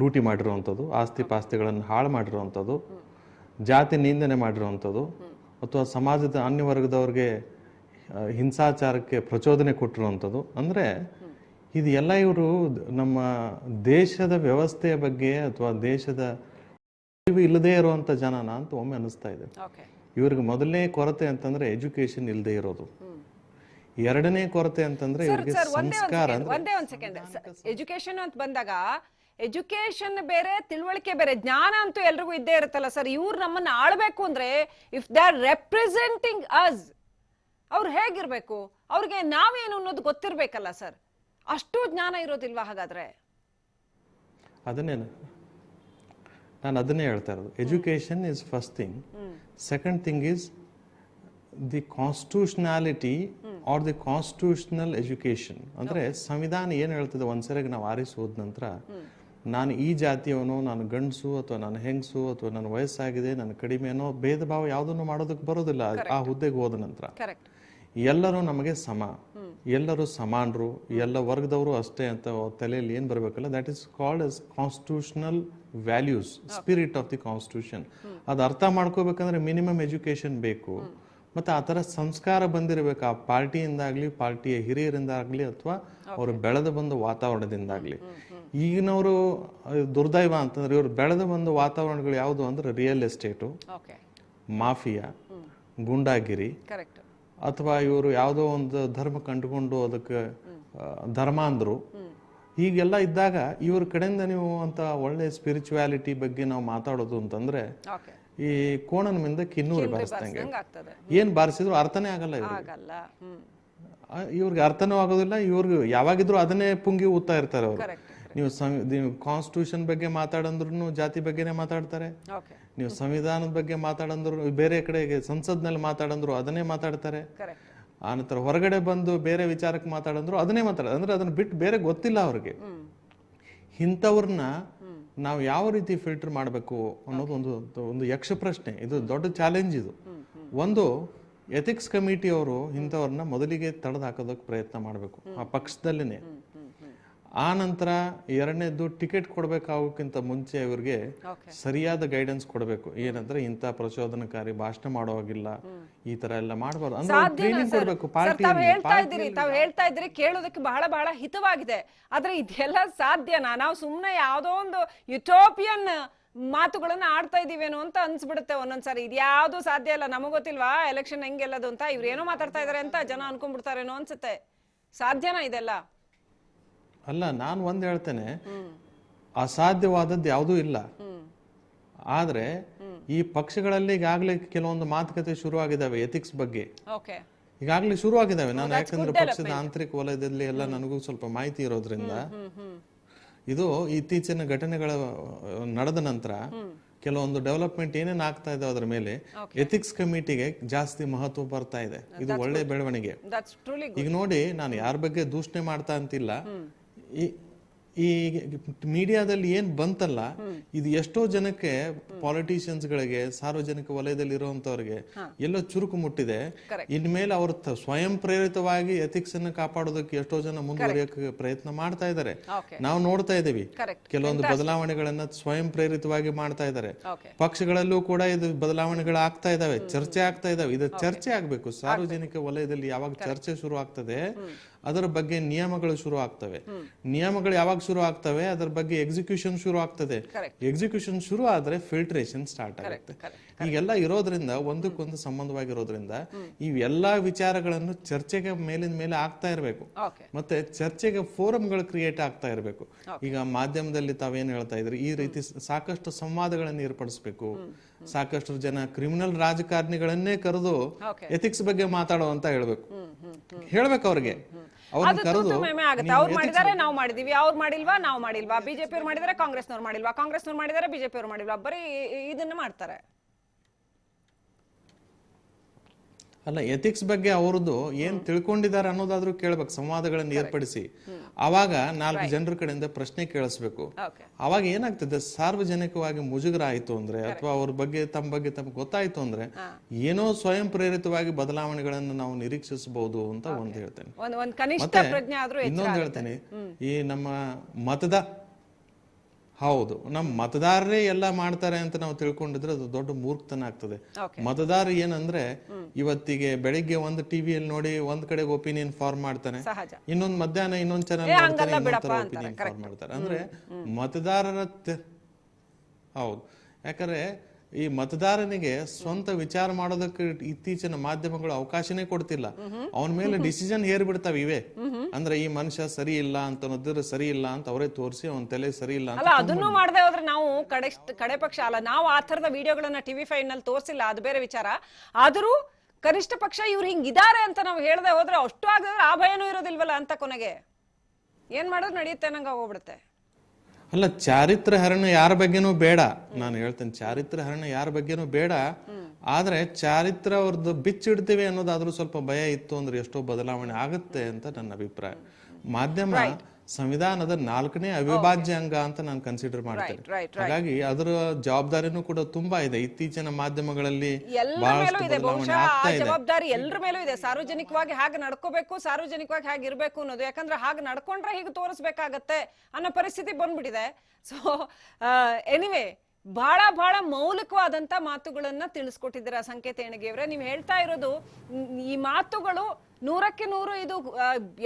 ಲೂಟಿ ಮಾಡಿರುವಂಥದ್ದು, ಆಸ್ತಿ ಪಾಸ್ತಿಗಳನ್ನು ಹಾಳು ಮಾಡಿರುವಂಥದ್ದು, ಜಾತಿ ನಿಂದನೆ ಮಾಡಿರುವಂಥದ್ದು, ಅಥವಾ ಸಮಾಜದ ಅನ್ಯ ವರ್ಗದವ್ರಿಗೆ ಹಿಂಸಾಚಾರಕ್ಕೆ ಪ್ರಚೋದನೆ ಕೊಟ್ಟಿರುವಂಥದ್ದು. ಅಂದರೆ ಇದು ಎಲ್ಲ ಇವರು ನಮ್ಮ ದೇಶದ ವ್ಯವಸ್ಥೆಯ ಬಗ್ಗೆ ಅಥವಾ ದೇಶದ ಇಲ್ಲದೇ ಇರುವಂಥ ಜನನ ಅಂತ ಒಮ್ಮೆ ಅನ್ನಿಸ್ತಾ ಇದೆ. ಇವ್ರಿಗೆ ಮೊದಲನೇ ಕೊರತೆ ಅಂತಂದರೆ ಎಜುಕೇಷನ್ ಇಲ್ಲದೆ ಇರೋದು. ಎರಡನೇ ಕೊರತೆ ಅಂತಂದ್ರೆ ಇವರಿಗೆ ಸಂಸ್ಕಾರ ಒಂದೇ ಒಂದ್ ಸೆಕೆಂಡ್ ಎಜುಕೇಶನ್ ಅಂತ ಬಂದಾಗ ಎಜುಕೇಶನ್ ಬೇರೆ ತಿಳುವಳಿಕೆ ಬೇರೆ, ಜ್ಞಾನ ಅಂತೂ ಎಲ್ರಿಗೂ ಇದ್ದೇ ಇರುತ್ತಲ್ಲ ಸರ್. ಇವ್ರು ನಮ್ಮನ್ನ ಆಳ್ಬೇಕು ಅಂದ್ರೆ if they are representing us, ಅವ್ರು ಹೇಗಿರ್ಬೇಕು, ಅವ್ರಿಗೆ ನಾವೇನು ಅನ್ನೋದು ಗೊತ್ತಿರ್ಬೇಕಲ್ಲ ಸರ್. ಅಷ್ಟು ಜ್ಞಾನ ಇರೋದಿಲ್ವಾ ಹಾಗಾದ್ರೆ? ನಾನು ಅದನ್ನೇ ಹೇಳ್ತಾ ಇರೋದು. Education is first thing. Second thing is the constitutionality or the constitutional education. ಅಂದ್ರೆ ಸಂವಿಧಾನ ಏನ್ ಹೇಳ್ತದೆ, ಒಂದ್ಸರಿಗೆ ನಾವು ಆರಿಸಿ ಹೋದ ನಂತರ ನಾನು ಈ ಜಾತಿಯವನು, ನಾನು ಗಂಡಸು ಅಥವಾ ನಾನು ಹೆಂಗಸು ಅಥವಾ ನನ್ನ ವಯಸ್ಸಾಗಿದೆ, ನನ್ನ ಕಡಿಮೆ ಅನ್ನೋ ಭೇದ ಭಾವ ಯಾವುದನ್ನು ಮಾಡೋದಕ್ಕೆ ಬರೋದಿಲ್ಲ. ಆ ಹುದ್ದೆಗೆ ಹೋದ ನಂತರ ಎಲ್ಲರೂ ನಮಗೆ ಸಮ, ಎಲ್ಲರೂ ಸಮಾನರು, ಎಲ್ಲ ವರ್ಗದವರು ಅಷ್ಟೇ ಅಂತ ತಲೆಯಲ್ಲಿ ಏನ್ ಬರಬೇಕಲ್ಲ, that is called as constitutional values, spirit of the constitution. ಅದು ಅರ್ಥ ಮಾಡ್ಕೋಬೇಕಂದ್ರೆ ಮಿನಿಮಮ್ ಎಜುಕೇಶನ್ ಬೇಕು, ಮತ್ತೆ ಆ ತರ ಸಂಸ್ಕಾರ ಬಂದಿರಬೇಕು ಆ ಪಾರ್ಟಿಯಿಂದಾಗ್ಲಿ, ಪಾರ್ಟಿಯ ಹಿರಿಯರಿಂದಾಗ್ಲಿ, ಅಥವಾ ಅವರು ಬೆಳೆದು ಬಂದ ವಾತಾವರಣದಿಂದಾಗ್ಲಿ. ಈಗಿನವರು ದುರ್ದೈವ ಅಂತಂದ್ರೆ ಇವರು ಬೆಳೆದು ಬಂದ ವಾತಾವರಣಗಳು ಯಾವುದು ಅಂದ್ರೆ ರಿಯಲ್ ಎಸ್ಟೇಟು, ಮಾಫಿಯಾ, ಗುಂಡಾಗಿರಿ, ಅಥವಾ ಇವರು ಯಾವುದೋ ಒಂದು ಧರ್ಮ ಕಂಡುಕೊಂಡು ಅದಕ್ಕೆ ಧರ್ಮಾಂಧರು, ಹೀಗೆಲ್ಲ ಇದ್ದಾಗ ಇವ್ರ ಕಡೆಯಿಂದ ನೀವು ಅಂತ ಒಳ್ಳೆ ಸ್ಪಿರಿಚುವಾಲಿಟಿ ಬಗ್ಗೆ ನಾವು ಮಾತಾಡೋದು ಅಂತಂದ್ರೆ ಈ ಕೋಣನ ಮಿಂದ ಕಿನ್ನೂರು ಬಾರಿಸ್ದಂಗೆ. ಏನ್ ಬಾರಿಸಿದ್ರು ಅರ್ಥನೇ ಆಗಲ್ಲ ಇವ್ರಿಗೆ ಅರ್ಥನೂ ಆಗೋದಿಲ್ಲ. ಇವ್ರಿಗೆ ಯಾವಾಗಿದ್ರು ಅದನ್ನೇ ಪುಂಗಿ ಊದ್ತಾ ಇರ್ತಾರೆ ಅವರು. ನೀವು ಕಾನ್ಸ್ಟಿಟ್ಯೂಷನ್ ಬಗ್ಗೆ ಮಾತಾಡಂದ್ರು ಜಾತಿ ಬಗ್ಗೆನೇ ಮಾತಾಡ್ತಾರೆ, ನೀವು ಸಂವಿಧಾನದ ಬಗ್ಗೆ ಮಾತಾಡಂದ್ರು, ಬೇರೆ ಕಡೆಗೆ ಸಂಸತ್ನಲ್ಲಿ ಮಾತಾಡಂದ್ರು ಅದನ್ನೇ ಮಾತಾಡ್ತಾರೆ, ಆನಂತರ ಹೊರಗಡೆ ಬಂದು ಬೇರೆ ವಿಚಾರಕ್ಕೆ ಮಾತಾಡಂದ್ರು ಅದನ್ನೇ ಮಾತಾಡ. ಅಂದ್ರೆ ಅದನ್ನ ಬಿಟ್ಟು ಬೇರೆ ಗೊತ್ತಿಲ್ಲ ಅವ್ರಿಗೆ. ಇಂಥವ್ರನ್ನ ನಾವು ಯಾವ ರೀತಿ ಫಿಲ್ಟರ್ ಮಾಡಬೇಕು ಅನ್ನೋದು ಒಂದು ಯಕ್ಷ ಪ್ರಶ್ನೆ. ಇದು ದೊಡ್ಡ ಚಾಲೆಂಜ್. ಇದು ಒಂದು ಎಥಿಕ್ಸ್ ಕಮಿಟಿ ಅವರು ಇಂಥವ್ರನ್ನ ಮೊದಲಿಗೆ ತಡೆದು ಹಾಕೋದಕ್ಕೆ ಪ್ರಯತ್ನ ಮಾಡಬೇಕು ಆ ಪಕ್ಷದಲ್ಲಿನೇ. ಆ ನಂತರ ಎರಡನೇದು ಟಿಕೆಟ್ ಕೊಡ್ಬೇಕಾಗೋಕ್ಕಿಂತ ಮುಂಚೆ ಇವ್ರಿಗೆ ಸರಿಯಾದ ಗೈಡೆನ್ಸ್ ಕೊಡಬೇಕು. ಏನಂದ್ರೆ ಇಂಥ ಪ್ರಚೋದನಕಾರಿ ಭಾಷಣ ಮಾಡೋವಾಗಿಲ್ಲ, ಈ ತರ ಎಲ್ಲ ಮಾಡಬಾರ್ದು ಅಂದ್ರೆ ಟ್ರೈನಿಂಗ್ ಕೊಡ್ಬೇಕು ಪಾರ್ಟಿ. ತಾವ್ ಹೇಳ್ತಾ ಇದ್ರಿ ಕೇಳೋದಕ್ಕೆ ಬಹಳ ಬಹಳ ಹಿತವಾಗಿದೆ. ಆದ್ರೆ ಇದೆಲ್ಲ ಸಾಧ್ಯನಾ? ನಾವು ಸುಮ್ನೆ ಯಾವ್ದೋ ಒಂದು ಯುಟೋಪಿಯನ್ ಮಾತುಗಳನ್ನ ಆಡ್ತಾ ಇದೀವೇನೋ ಅಂತ ಅನ್ಸ್ಬಿಡುತ್ತೆ ಒಂದೊಂದ್ಸರಿ. ಇದ್ಯಾವ್ದು ಸಾಧ್ಯ ಇಲ್ಲ, ನಮಗ್ ಗೊತ್ತಿಲ್ವಾ ಎಲೆಕ್ಷನ್ ಹೆಂಗೆಲ್ಲದು ಅಂತ, ಇವ್ರು ಏನೋ ಮಾತಾಡ್ತಾ ಇದಾರೆ ಅಂತ ಜನ ಅನ್ಕೊಂಡ್ಬಿಡ್ತಾರೇನೋ ಅನ್ಸುತ್ತೆ. ಸಾಧ್ಯನಾ ಇದೆಲ್ಲ? ಅಲ್ಲ, ನಾನು ಒಂದ್ ಹೇಳ್ತೇನೆ, ಅಸಾಧ್ಯವಾದದ್ದು ಯಾವುದೂ ಇಲ್ಲ. ಆದ್ರೆ ಈ ಪಕ್ಷಗಳಲ್ಲಿ ಈಗಾಗಲೇ ಕೆಲವೊಂದು ಮಾತುಕತೆ ಶುರು ಆಗಿದಾವೆ ಎಥಿಕ್ಸ್ ಬಗ್ಗೆ. ಈಗಾಗಲೇ ಶುರು ಆಗಿದಾವೆ. ನಾನು ಯಾಕಂದ್ರೆ ಪಕ್ಷದ ಆಂತರಿಕ ವಲಯದಲ್ಲಿ ಎಲ್ಲ ನನಗೂ ಸ್ವಲ್ಪ ಮಾಹಿತಿ ಇರೋದ್ರಿಂದ, ಇದು ಇತ್ತೀಚಿನ ಘಟನೆಗಳ ನಡೆದ ನಂತರ ಕೆಲವೊಂದು ಡೆವಲಪ್ಮೆಂಟ್ ಏನೇನ್ ಆಗ್ತಾ ಇದೆ ಅದ್ರ ಮೇಲೆ ಎಥಿಕ್ಸ್ ಕಮಿಟಿಗೆ ಜಾಸ್ತಿ ಮಹತ್ವ ಬರ್ತಾ ಇದೆ. ಇದು ಒಳ್ಳೆ ಬೆಳವಣಿಗೆ. ಈಗ ನೋಡಿ, ನಾನು ಯಾರ ಬಗ್ಗೆ ದೂಷಣೆ ಮಾಡ್ತಾ ಅಂತಿಲ್ಲ. ಈ ಮೀಡಿಯಾದಲ್ಲಿ ಏನ್ ಬಂತಲ್ಲ, ಇದು ಎಷ್ಟೋ ಜನಕ್ಕೆ, ಪಾಲಿಟಿಷಿಯನ್ಸ್ ಗಳಿಗೆ, ಸಾರ್ವಜನಿಕ ವಲಯದಲ್ಲಿ ಇರುವಂತವ್ರಿಗೆ ಎಲ್ಲೋ ಚುರುಕು ಮುಟ್ಟಿದೆ. ಇನ್ಮೇಲೆ ಅವರು ಸ್ವಯಂ ಪ್ರೇರಿತವಾಗಿ ಎಥಿಕ್ಸ್ ಅನ್ನು ಕಾಪಾಡೋದಕ್ಕೆ ಎಷ್ಟೋ ಜನ ಮುಂದುವರಿಯಕ್ಕೆ ಪ್ರಯತ್ನ ಮಾಡ್ತಾ ಇದ್ದಾರೆ. ನಾವು ನೋಡ್ತಾ ಇದ್ದೀವಿ ಕೆಲವೊಂದು ಬದಲಾವಣೆಗಳನ್ನ ಸ್ವಯಂ ಪ್ರೇರಿತವಾಗಿ ಮಾಡ್ತಾ ಇದ್ದಾರೆ. ಪಕ್ಷಗಳಲ್ಲೂ ಕೂಡ ಇದು ಬದಲಾವಣೆಗಳು ಆಗ್ತಾ ಇದಾವೆ, ಚರ್ಚೆ ಆಗ್ತಾ ಇದಾವೆ. ಇದು ಚರ್ಚೆ ಆಗ್ಬೇಕು. ಸಾರ್ವಜನಿಕ ವಲಯದಲ್ಲಿ ಯಾವಾಗ ಚರ್ಚೆ ಶುರು ಆಗ್ತದೆ ಅದರ ಬಗ್ಗೆ ನಿಯಮಗಳು ಶುರು ಆಗ್ತವೆ. ನಿಯಮಗಳು ಯಾವಾಗ ಶುರು ಆಗ್ತವೆ ಅದರ ಬಗ್ಗೆ ಎಕ್ಸಿಕ್ಯೂಷನ್ ಶುರು ಆಗ್ತದೆ. ಎಕ್ಸಿಕ್ಯೂಷನ್ ಶುರು ಆದ್ರೆ ಫಿಲ್ಟ್ರೇಷನ್ ಸ್ಟಾರ್ಟ್ ಆಗುತ್ತೆ. ಈಗೆಲ್ಲ ಇರೋದ್ರಿಂದ ಒಂದಕ್ಕೊಂದು ಸಂಬಂಧವಾಗಿರೋದ್ರಿಂದ ಇವೆಲ್ಲಾ ವಿಚಾರಗಳನ್ನು ಚರ್ಚೆಗೆ ಮೇಲಿನ ಮೇಲೆ ಆಗ್ತಾ ಇರಬೇಕು. ಮತ್ತೆ ಚರ್ಚೆಗೆ ಫೋರಮ್ಗಳು ಕ್ರಿಯೇಟ್ ಆಗ್ತಾ ಇರಬೇಕು. ಈಗ ಮಾಧ್ಯಮದಲ್ಲಿ ತಾವೇನ್ ಹೇಳ್ತಾ ಇದ್ರಿ, ಈ ರೀತಿ ಸಾಕಷ್ಟು ಸಂವಾದಗಳನ್ನು ಏರ್ಪಡಿಸಬೇಕು. ಸಾಕಷ್ಟು ಜನ ಕ್ರಿಮಿನಲ್ ರಾಜಕಾರಣಿಗಳನ್ನೇ ಕರೆದು ಎಥಿಕ್ಸ್ ಬಗ್ಗೆ ಮಾತಾಡೋ ಅಂತ ಹೇಳ್ಬೇಕು ಅವ್ರಿಗೆ. ಅವ್ರು ಮಾಡಿದಾರೆ ನಾವು ಮಾಡಿದೀವಿ, ಅವ್ರು ಮಾಡಿಲ್ವಾ ನಾವು ಮಾಡಿಲ್ವಾ, ಬಿಜೆಪಿ ಅವ್ರು ಮಾಡಿದಾರೆ ಕಾಂಗ್ರೆಸ್ನವ್ರು ಮಾಡಿಲ್ವಾ, ಕಾಂಗ್ರೆಸ್ನವ್ರು ಮಾಡಿದಾರೆ ಬಿಜೆಪಿ ಅವ್ರು ಮಾಡಿಲ್ವಾ, ಬರೀ ಇದನ್ನ ಮಾಡ್ತಾರೆ. ಅಲ್ಲ, ಎಥಿಕ್ಸ್ ಬಗ್ಗೆ ಅವ್ರದ್ದು ಏನ್ ತಿಳ್ಕೊಂಡಿದ್ದಾರೆ ಅನ್ನೋದಾದ್ರೂ ಕೇಳ್ಬೇಕು. ಸಂವಾದಗಳನ್ನು ಏರ್ಪಡಿಸಿ ಅವಾಗ 4 ಜನರ ಕಡೆಯಿಂದ ಪ್ರಶ್ನೆ ಕೇಳಿಸ್ಬೇಕು. ಅವಾಗ ಏನಾಗ್ತದೆ, ಸಾರ್ವಜನಿಕವಾಗಿ ಮುಜುಗರ ಆಯ್ತು ಅಂದ್ರೆ, ಅಥವಾ ಅವ್ರ ಬಗ್ಗೆ ತಮ್ಮ ಗೊತ್ತಾಯ್ತು ಅಂದ್ರೆ, ಏನೋ ಸ್ವಯಂ ಪ್ರೇರಿತವಾಗಿ ಬದಲಾವಣೆಗಳನ್ನು ನಾವು ನಿರೀಕ್ಷಿಸಬಹುದು ಅಂತ ಒಂದ್ ಹೇಳ್ತೇನೆ. ಇನ್ನೊಂದು ಹೇಳ್ತೇನೆ, ಈ ನಮ್ಮ ಹೌದು, ನಮ್ಮ ಮತದಾರರೇ ಎಲ್ಲ ಮಾಡ್ತಾರೆ ಅಂತ ನಾವು ತಿಳ್ಕೊಂಡಿದ್ರೆ ಅದು ದೊಡ್ಡ ಮೂರ್ಖತನ ಆಗ್ತದೆ. ಮತದಾರ ಏನಂದ್ರೆ, ಇವತ್ತಿಗೆ ಬೆಳಿಗ್ಗೆ ಒಂದು ಟಿವಿಯಲ್ಲಿ ನೋಡಿ ಒಂದ್ ಕಡೆ ಒಪಿನಿಯನ್ ಫಾರ್ಮ್ ಮಾಡ್ತಾನೆ, ಇನ್ನೊಂದ್ ಮಧ್ಯಾಹ್ನ ಇನ್ನೊಂದ್ ಚಾನಲ್ ಒಪಿನಿಯನ್ ಫಾರ್ಮ್ ಮಾಡ್ತಾರೆ. ಅಂದ್ರೆ ಮತದಾರರ ಹೌದು, ಯಾಕಂದ್ರೆ ಈ ಮತದಾರನಿಗೆ ಸ್ವಂತ ವಿಚಾರ ಮಾಡೋದಕ್ಕೆ ಇತ್ತೀಚಿನ ಮಾಧ್ಯಮಗಳು ಅವಕಾಶನೇ ಕೊಡ್ತಿಲ್ಲ. ಅವನ ಮೇಲೆ ಡಿಸಿಷನ್ ಹೇರ್ಬಿಡ್ತಾವ ಇವೆ. ಅಂದ್ರೆ ಈ ಮನುಷ್ಯ ಸರಿ ಇಲ್ಲ ಅಂತ ಅನ್ನೋದ್ರ ಸರಿ ಇಲ್ಲ ಅಂತ ಅವರೇ ತೋರಿಸಿ ಅವನ ತಲೆ ಸರಿ ಇಲ್ಲ ಅಲ್ಲ, ಅದನ್ನು ಮಾಡದೆ ಹೋದ್ರೆ ನಾವು ಕಡೆ ಪಕ್ಷ ಅಲ್ಲ, ನಾವು ಆ ತರದ ವಿಡಿಯೋಗಳನ್ನ TV5 ನಲ್ಲಿ ತೋರಿಸಿಲ್ಲ, ಅದು ಬೇರೆ ವಿಚಾರ. ಆದರೂ ಕನಿಷ್ಠ ಪಕ್ಷ ಇವ್ರು ಹಿಂಗಿದ್ದಾರೆ ಅಂತ ನಾವು ಹೇಳದೆ ಹೋದ್ರೆ ಅಷ್ಟು ಆಗಿದ್ರೆ ಆ ಭಯನೂ ಇರೋದಿಲ್ವಲ್ಲ ಅಂತ ಕೊನೆಗೆ ಏನ್ ಮಾಡೋದು ನಡೆಯುತ್ತೆ ನಂಗೆ ಹೋಗ್ಬಿಡುತ್ತೆ. ಅಲ್ಲ, ಚಾರಿತ್ರ ಹರಣ ಯಾರ ಬಗ್ಗೆನೂ ಬೇಡ, ನಾನು ಹೇಳ್ತೇನೆ, ಚಾರಿತ್ರ ಹರಣ ಯಾರ ಬಗ್ಗೆನೂ ಬೇಡ. ಆದ್ರೆ ಚಾರಿತ್ರ ಅವ್ರದ್ದು ಬಿಚ್ಚಿಡ್ತೀವಿ ಅನ್ನೋದಾದ್ರೂ ಸ್ವಲ್ಪ ಭಯ ಇತ್ತು ಅಂದ್ರೆ ಎಷ್ಟೋ ಬದಲಾವಣೆ ಆಗುತ್ತೆ ಅಂತ ನನ್ನ ಅಭಿಪ್ರಾಯ. ಮಾಧ್ಯಮ ಸಂವಿಧಾನದ 4ನೇ ಅವಿಭಾಜ್ಯ ಅಂಗ ಅಂತ ನಾನು ಕನ್ಸಿಡರ್ ಮಾಡ್ತೇನೆ. ಹಾಗಾಗಿ ಅದರ ಜವಾಬ್ದಾರಿನೂ ಕೂಡ ತುಂಬಾ ಇದೆ. ಇತ್ತೀಚಿನ ಮಾಧ್ಯಮಗಳಲ್ಲಿ ಜವಾಬ್ದಾರಿ ಎಲ್ಲರ ಮೇಲೂ ಇದೆ. ಸಾರ್ವಜನಿಕವಾಗಿ ಹಾಗೆ ನಡ್ಕೋಬೇಕು, ಸಾರ್ವಜನಿಕವಾಗಿ ಹಾಗೆ ಇರ್ಬೇಕು ಅನ್ನೋದು. ಯಾಕಂದ್ರೆ ಹಾಗೆ ನಡ್ಕೊಂಡ್ರೆ ಹೀಗೆ ತೋರಿಸ್ಬೇಕಾಗತ್ತೆ ಅನ್ನೋ ಪರಿಸ್ಥಿತಿ ಬಂದ್ಬಿಟ್ಟಿದೆ. ಸೊ ಎನಿವೆ, ಬಹಳ ಮೌಲಿಕವಾದಂತ ಮಾತುಗಳನ್ನ ತಿಳಿಸ್ಕೊಟ್ಟಿದ್ದೀರಾ ಸಂಕೇತ ಹೆಣಗಿಯವರೇ. ನೀವು ಹೇಳ್ತಾ ಇರೋದು ಈ ಮಾತುಗಳು 100ಕ್ಕೆ 100 ಇದು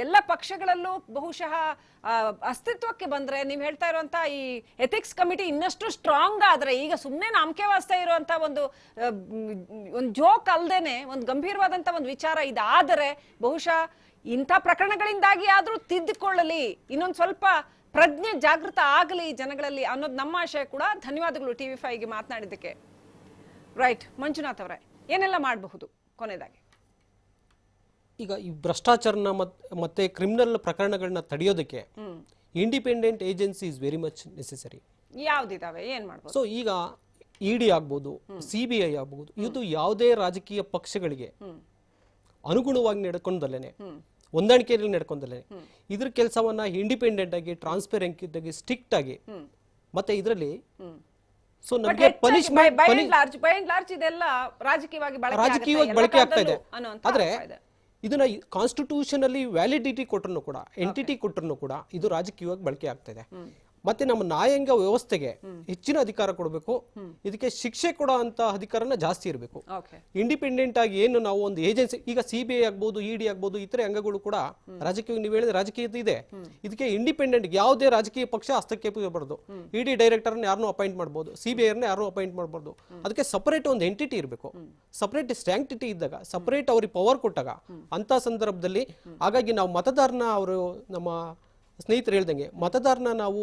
ಎಲ್ಲ ಪಕ್ಷಗಳಲ್ಲೂ ಬಹುಶಃ ಅಸ್ತಿತ್ವಕ್ಕೆ ಬಂದ್ರೆ, ನೀವು ಹೇಳ್ತಾ ಇರುವಂತ ಈ ಎಥಿಕ್ಸ್ ಕಮಿಟಿ ಇನ್ನಷ್ಟು ಸ್ಟ್ರಾಂಗ್ ಆದ್ರೆ, ಈಗ ಸುಮ್ಮನೆ ನಂಬಿಕೆ ವಾಸ್ತಾ ಇರುವಂತ ಒಂದು ಜೋಕ್ ಅಲ್ದೇನೆ ಒಂದು ಗಂಭೀರವಾದಂತ ಒಂದು ವಿಚಾರ ಇದಾದರೆ ಬಹುಶಃ ಇಂಥ ಪ್ರಕರಣಗಳಿಂದಾಗಿ ಆದ್ರೂ ತಿದ್ದುಕೊಳ್ಳಲಿ, ಇನ್ನೊಂದು ಸ್ವಲ್ಪ ಪ್ರಜ್ಞೆ ಜಾಗೃತ ಆಗಲಿ ಜನಗಳಲ್ಲಿ ಅನ್ನೋದು ನಮ್ಮ ಆಶಯ ಕೂಡ. ಧನ್ಯವಾದಗಳು TV5ಗೆ ಮಾತನಾಡಿದ್ದಕ್ಕೆ. ರೈಟ್, ಮಂಜುನಾಥ್ ಅವರೇ, ಏನೆಲ್ಲ ಮಾಡಬಹುದು ಕೊನೆಯದಾಗಿ? ಈಗ ಈ ಭ್ರಷ್ಟಾಚಾರನ ಮತ್ತೆ ಕ್ರಿಮಿನಲ್ ಪ್ರಕರಣಗಳನ್ನ ತಡೆಯೋದಕ್ಕೆ independent agency is very much necessary. ಯಾವ್ದಿದಾವೆ, ಏನ್ ಮಾಡ್ಬೋದು? ಸೊ ಈಗ ED ಆಗ್ಬೋದು, CBI ಆಗ್ಬೋದು, ಇದು ಯಾವುದೇ ರಾಜಕೀಯ ಪಕ್ಷಗಳಿಗೆ ಅನುಗುಣವಾಗಿ ನಡ್ಕೊಂಡಲ್ಲೇನೆ, ಹೊಂದಾಣಿಕೆಯಲ್ಲಿ ನಡ್ಕೊಂಡಲ್ಲೇನೆ ಇದ್ರ ಕೆಲಸವನ್ನ ಇಂಡಿಪೆಂಡೆಂಟ್ ಆಗಿ, ಟ್ರಾನ್ಸ್ಪೆರೆಂಟ್ ಆಗಿ, ಸ್ಟ್ರಿಕ್ಟ್ ಆಗಿ, ಮತ್ತೆ ಇದರಲ್ಲಿ ಸೊ ನಮಗೆ ಪನಿಷ್ಮೆಂಟ್ ಇದೆಲ್ಲ ರಾಜಕೀಯವಾಗಿ ಬಳಕೆ ಆಗ್ತಾ ಇದೆ. ಆದ್ರೆ ಇದನ್ನ ಕಾನ್ಸ್ಟಿಟ್ಯೂಷನ್ ಅಲ್ಲಿ ವ್ಯಾಲಿಡಿಟಿ ಕೊಟ್ಟರು ಕೂಡ, ಎಂಟಿಟಿ ಕೊಟ್ಟರು ಕೂಡ ಇದು ರಾಜಕೀಯವಾಗಿ ಬಳಕೆ ಆಗ್ತಾ ಇದೆ. ಮತ್ತೆ ನಮ್ಮ ನ್ಯಾಯಾಂಗ ವ್ಯವಸ್ಥೆಗೆ ಹೆಚ್ಚಿನ ಅಧಿಕಾರ ಕೊಡಬೇಕು, ಇದಕ್ಕೆ ಶಿಕ್ಷೆ ಕೊಡೋ ಅಂತ ಅಧಿಕಾರನ ಜಾಸ್ತಿ ಇರಬೇಕು. ಇಂಡಿಪೆಂಡೆಂಟ್ ಆಗಿ ಏನು ನಾವು ಒಂದು ಏಜೆನ್ಸಿ, ಈಗ CBI ಆಗ್ಬೋದು, ED ಆಗ್ಬೋದು, ಇತರೆ ಅಂಗಗಳು ಕೂಡ ರಾಜಕೀಯ, ನೀವು ಹೇಳಿದ್ರೆ ರಾಜಕೀಯತೆ ಇದೆ, ಇದಕ್ಕೆ ಇಂಡಿಪೆಂಡೆಂಟ್ ಯಾವುದೇ ರಾಜಕೀಯ ಪಕ್ಷ ಹಸ್ತಕ್ಷೇಪ ಇರಬಾರ್ದು. ED ಡೈರೆಕ್ಟರ್ನ ಯಾರನ್ನೂ ಅಪಾಯಿಂಟ್ ಮಾಡಬಹುದು, CBI ಯಾರನ್ನೂ ಅಪಾಯಿಂಟ್ ಮಾಡಬಾರ್ದು. ಅದಕ್ಕೆ ಸಪರೇಟ್ ಒಂದು ಎಂಟಿಟಿ ಇರಬೇಕು. ಸಪರೇಟ್ ಸ್ಟ್ಯಾಂಕ್ಟಿಟಿ ಇದ್ದಾಗ, ಸಪರೇಟ್ ಅವ್ರಿಗೆ ಪವರ್ ಕೊಟ್ಟಾಗ ಅಂತ ಸಂದರ್ಭದಲ್ಲಿ, ಹಾಗಾಗಿ ನಾವು ಮತದಾರನ, ಅವರು ನಮ್ಮ ಸ್ನೇಹಿತರು ಹೇಳ್ದಂಗೆ ಮತದಾರನ ನಾವು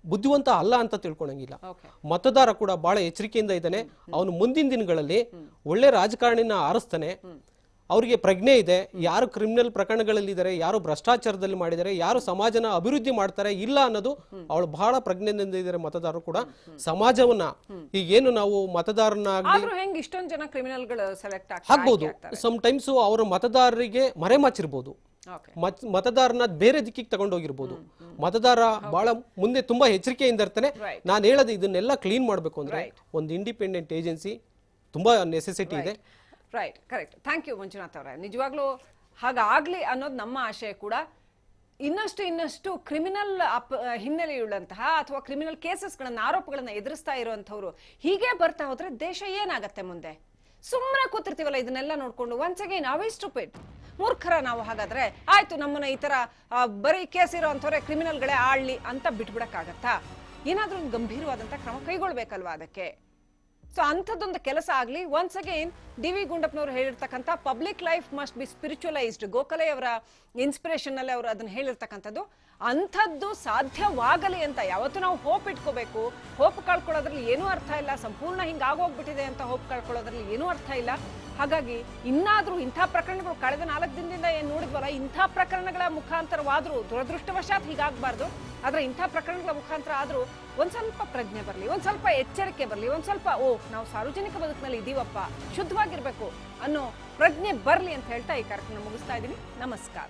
ಬುದ್ಧಿವಂತ ಅಲ್ಲ ಅಂತ ತಿಳ್ಕೊಳಂಗಿಲ್ಲ. ಮತದಾರ ಕೂಡ ಬಹಳ ಎಚ್ಚರಿಕೆಯಿಂದ ಇದ್ದಾನೆ. ಅವನು ಮುಂದಿನ ದಿನಗಳಲ್ಲಿ ಒಳ್ಳೆ ರಾಜಕಾರಣಿನ ಆರಿಸ್ತಾನೆ. ಅವರಿಗೆ ಪ್ರಜ್ಞೆ ಇದೆ, ಯಾರು ಕ್ರಿಮಿನಲ್ ಪ್ರಕರಣಗಳಲ್ಲಿ ಇದ್ದಾರೆ, ಯಾರು ಭ್ರಷ್ಟಾಚಾರದಲ್ಲಿ ಮಾಡಿದ್ದಾರೆ, ಯಾರು ಸಮಾಜನ ಅಭಿವೃದ್ಧಿ ಮಾಡ್ತಾರೆ ಇಲ್ಲ ಅನ್ನೋದು ಅವಳು ಬಹಳ ಪ್ರಜ್ಞೆಯಿಂದ ಇದ್ದಾರೆ. ಮತದಾರರು ಕೂಡ ಸಮಾಜವನ್ನ, ಈಗೇನು ನಾವು ಮತದಾರನ ಹೆಂಗ್ ಇಷ್ಟೊಂದು ಜನ ಕ್ರಿಮಿನಲ್ಗಳು ಸೆಲೆಕ್ಟ್ ಆಗ್ಬೋದು, ಸಮ್ ಟೈಮ್ಸ್ ಅವರ ಮತದಾರರಿಗೆ ಮರೆಮಾಚಿರ್ಬೋದು, ಮತದಾರನ ಬೇರೆ ದಿಕ್ಕಿಗೆ ತಗೊಂಡೋಗಿರ್ಬೋದು. ಮತದಾರ ಬಹಳ ಮುಂದೆ ತುಂಬಾ ಎಚ್ಚರಿಕೆಯಿಂದ ಇರ್ತಾನೆ. ನಾನು ಹೇಳೋದು ಇದನ್ನೆಲ್ಲ ಕ್ಲೀನ್ ಮಾಡಬೇಕು ಅಂದ್ರೆ ಒಂದು ಇಂಡಿಪೆಂಡೆಂಟ್ ಏಜೆನ್ಸಿ ತುಂಬಾ ನೆಸೆಸಿಟಿ ಇದೆ. Right, correct. Thank you Manjunath ಅವರೇ. ನಿಜವಾಗ್ಲೂ ಹಾಗಾಗ್ಲಿ ಅನ್ನೋದು ನಮ್ಮ ಆಶಯ ಕೂಡ. ಇನ್ನಷ್ಟು ಕ್ರಿಮಿನಲ್ ಹಿನ್ನೆಲೆಯುಳ್ಳಂತಹ ಅಥವಾ ಕ್ರಿಮಿನಲ್ ಕೇಸಸ್ಗಳನ್ನ, ಆರೋಪಗಳನ್ನ ಎದುರಿಸ್ತಾ ಇರುವಂತವ್ರು ಹೀಗೆ ಬರ್ತಾ ಹೋದ್ರೆ ದೇಶ ಏನಾಗತ್ತೆ ಮುಂದೆ? ಸುಮ್ಮನೆ ಕೂತಿರ್ತೀವಲ್ಲ ಇದನ್ನೆಲ್ಲ ನೋಡ್ಕೊಂಡು. Once again, are we stupid? ಮೂರ್ಖರ ನಾವು? ಹಾಗಾದ್ರೆ ಆಯ್ತು, ನಮ್ಮನ್ನ ಈ ತರ ಬರೀ ಕೇಸ್ ಇರೋಂಥವ್ರೆ ಕ್ರಿಮಿನಲ್ಗಳೇ ಆಳ್ಲಿ ಅಂತ ಬಿಟ್ಬಿಡಕ್ಕಾಗತ್ತಾ? ಏನಾದ್ರೂ ಒಂದು ಗಂಭೀರವಾದಂತ ಕ್ರಮ ಕೈಗೊಳ್ಬೇಕಲ್ವಾ ಅದಕ್ಕೆ? ಸೊ ಅಂಥದ್ದೊಂದು ಕೆಲಸ ಆಗ್ಲಿ. ಒನ್ಸ್ ಅಗೈನ್ DV ಗುಂಡಪ್ಪನವರು ಹೇಳಿರ್ತಕ್ಕಂಥ public life must be spiritualised, Gokhale ಅವರ ಇನ್ಸ್ಪಿರೇಷನ್ ಅಲ್ಲಿ ಅವರು ಅದನ್ನ ಹೇಳಿರ್ತಕ್ಕಂಥದ್ದು. ಅಂಥದ್ದು ಸಾಧ್ಯವಾಗಲಿ ಅಂತ ಯಾವತ್ತೂ ನಾವು ಹೋಪ್ ಇಟ್ಕೋಬೇಕು. ಹೋಪ್ ಕಳ್ಕೊಳ್ಳೋದ್ರಲ್ಲಿ ಏನೂ ಅರ್ಥ ಇಲ್ಲ. ಸಂಪೂರ್ಣ ಹಿಂಗಾಗೋಗ್ಬಿಟ್ಟಿದೆ ಅಂತ ಹೋಪ್ ಕಳ್ಕೊಳ್ಳೋದ್ರಲ್ಲಿ ಏನೂ ಅರ್ಥ ಇಲ್ಲ. ಹಾಗಾಗಿ ಇನ್ನಾದ್ರೂ ಇಂಥ ಪ್ರಕರಣಗಳು ಕಳೆದ 4 ದಿನದಿಂದ ಏನ್ ನೋಡಿದ್ವಲ್ಲ, ಇಂಥ ಪ್ರಕರಣಗಳ ಮುಖಾಂತರವಾದ್ರೂ, ದುರದೃಷ್ಟವಶಾತ್ ಹೀಗಾಗಬಾರ್ದು, ಆದ್ರೆ ಇಂಥ ಪ್ರಕರಣಗಳ ಮುಖಾಂತರ ಆದ್ರೂ ಒಂದ್ ಸ್ವಲ್ಪ ಪ್ರಜ್ಞೆ ಬರಲಿ, ಒಂದ್ ಸ್ವಲ್ಪ ಎಚ್ಚರಿಕೆ ಬರಲಿ, ಒಂದ್ ಸ್ವಲ್ಪ ನಾವು ಸಾರ್ವಜನಿಕ ಬದುಕಿನಲ್ಲಿ ಇದೀವಪ್ಪ, ಶುದ್ಧವಾಗಿರ್ಬೇಕು ಅನ್ನೋ ಪ್ರಜ್ಞೆ ಬರಲಿ ಅಂತ ಹೇಳ್ತಾ ಈ ಕಾರ್ಯಕ್ರಮ ಮುಗಿಸ್ತಾ ಇದ್ದೀನಿ. ನಮಸ್ಕಾರ.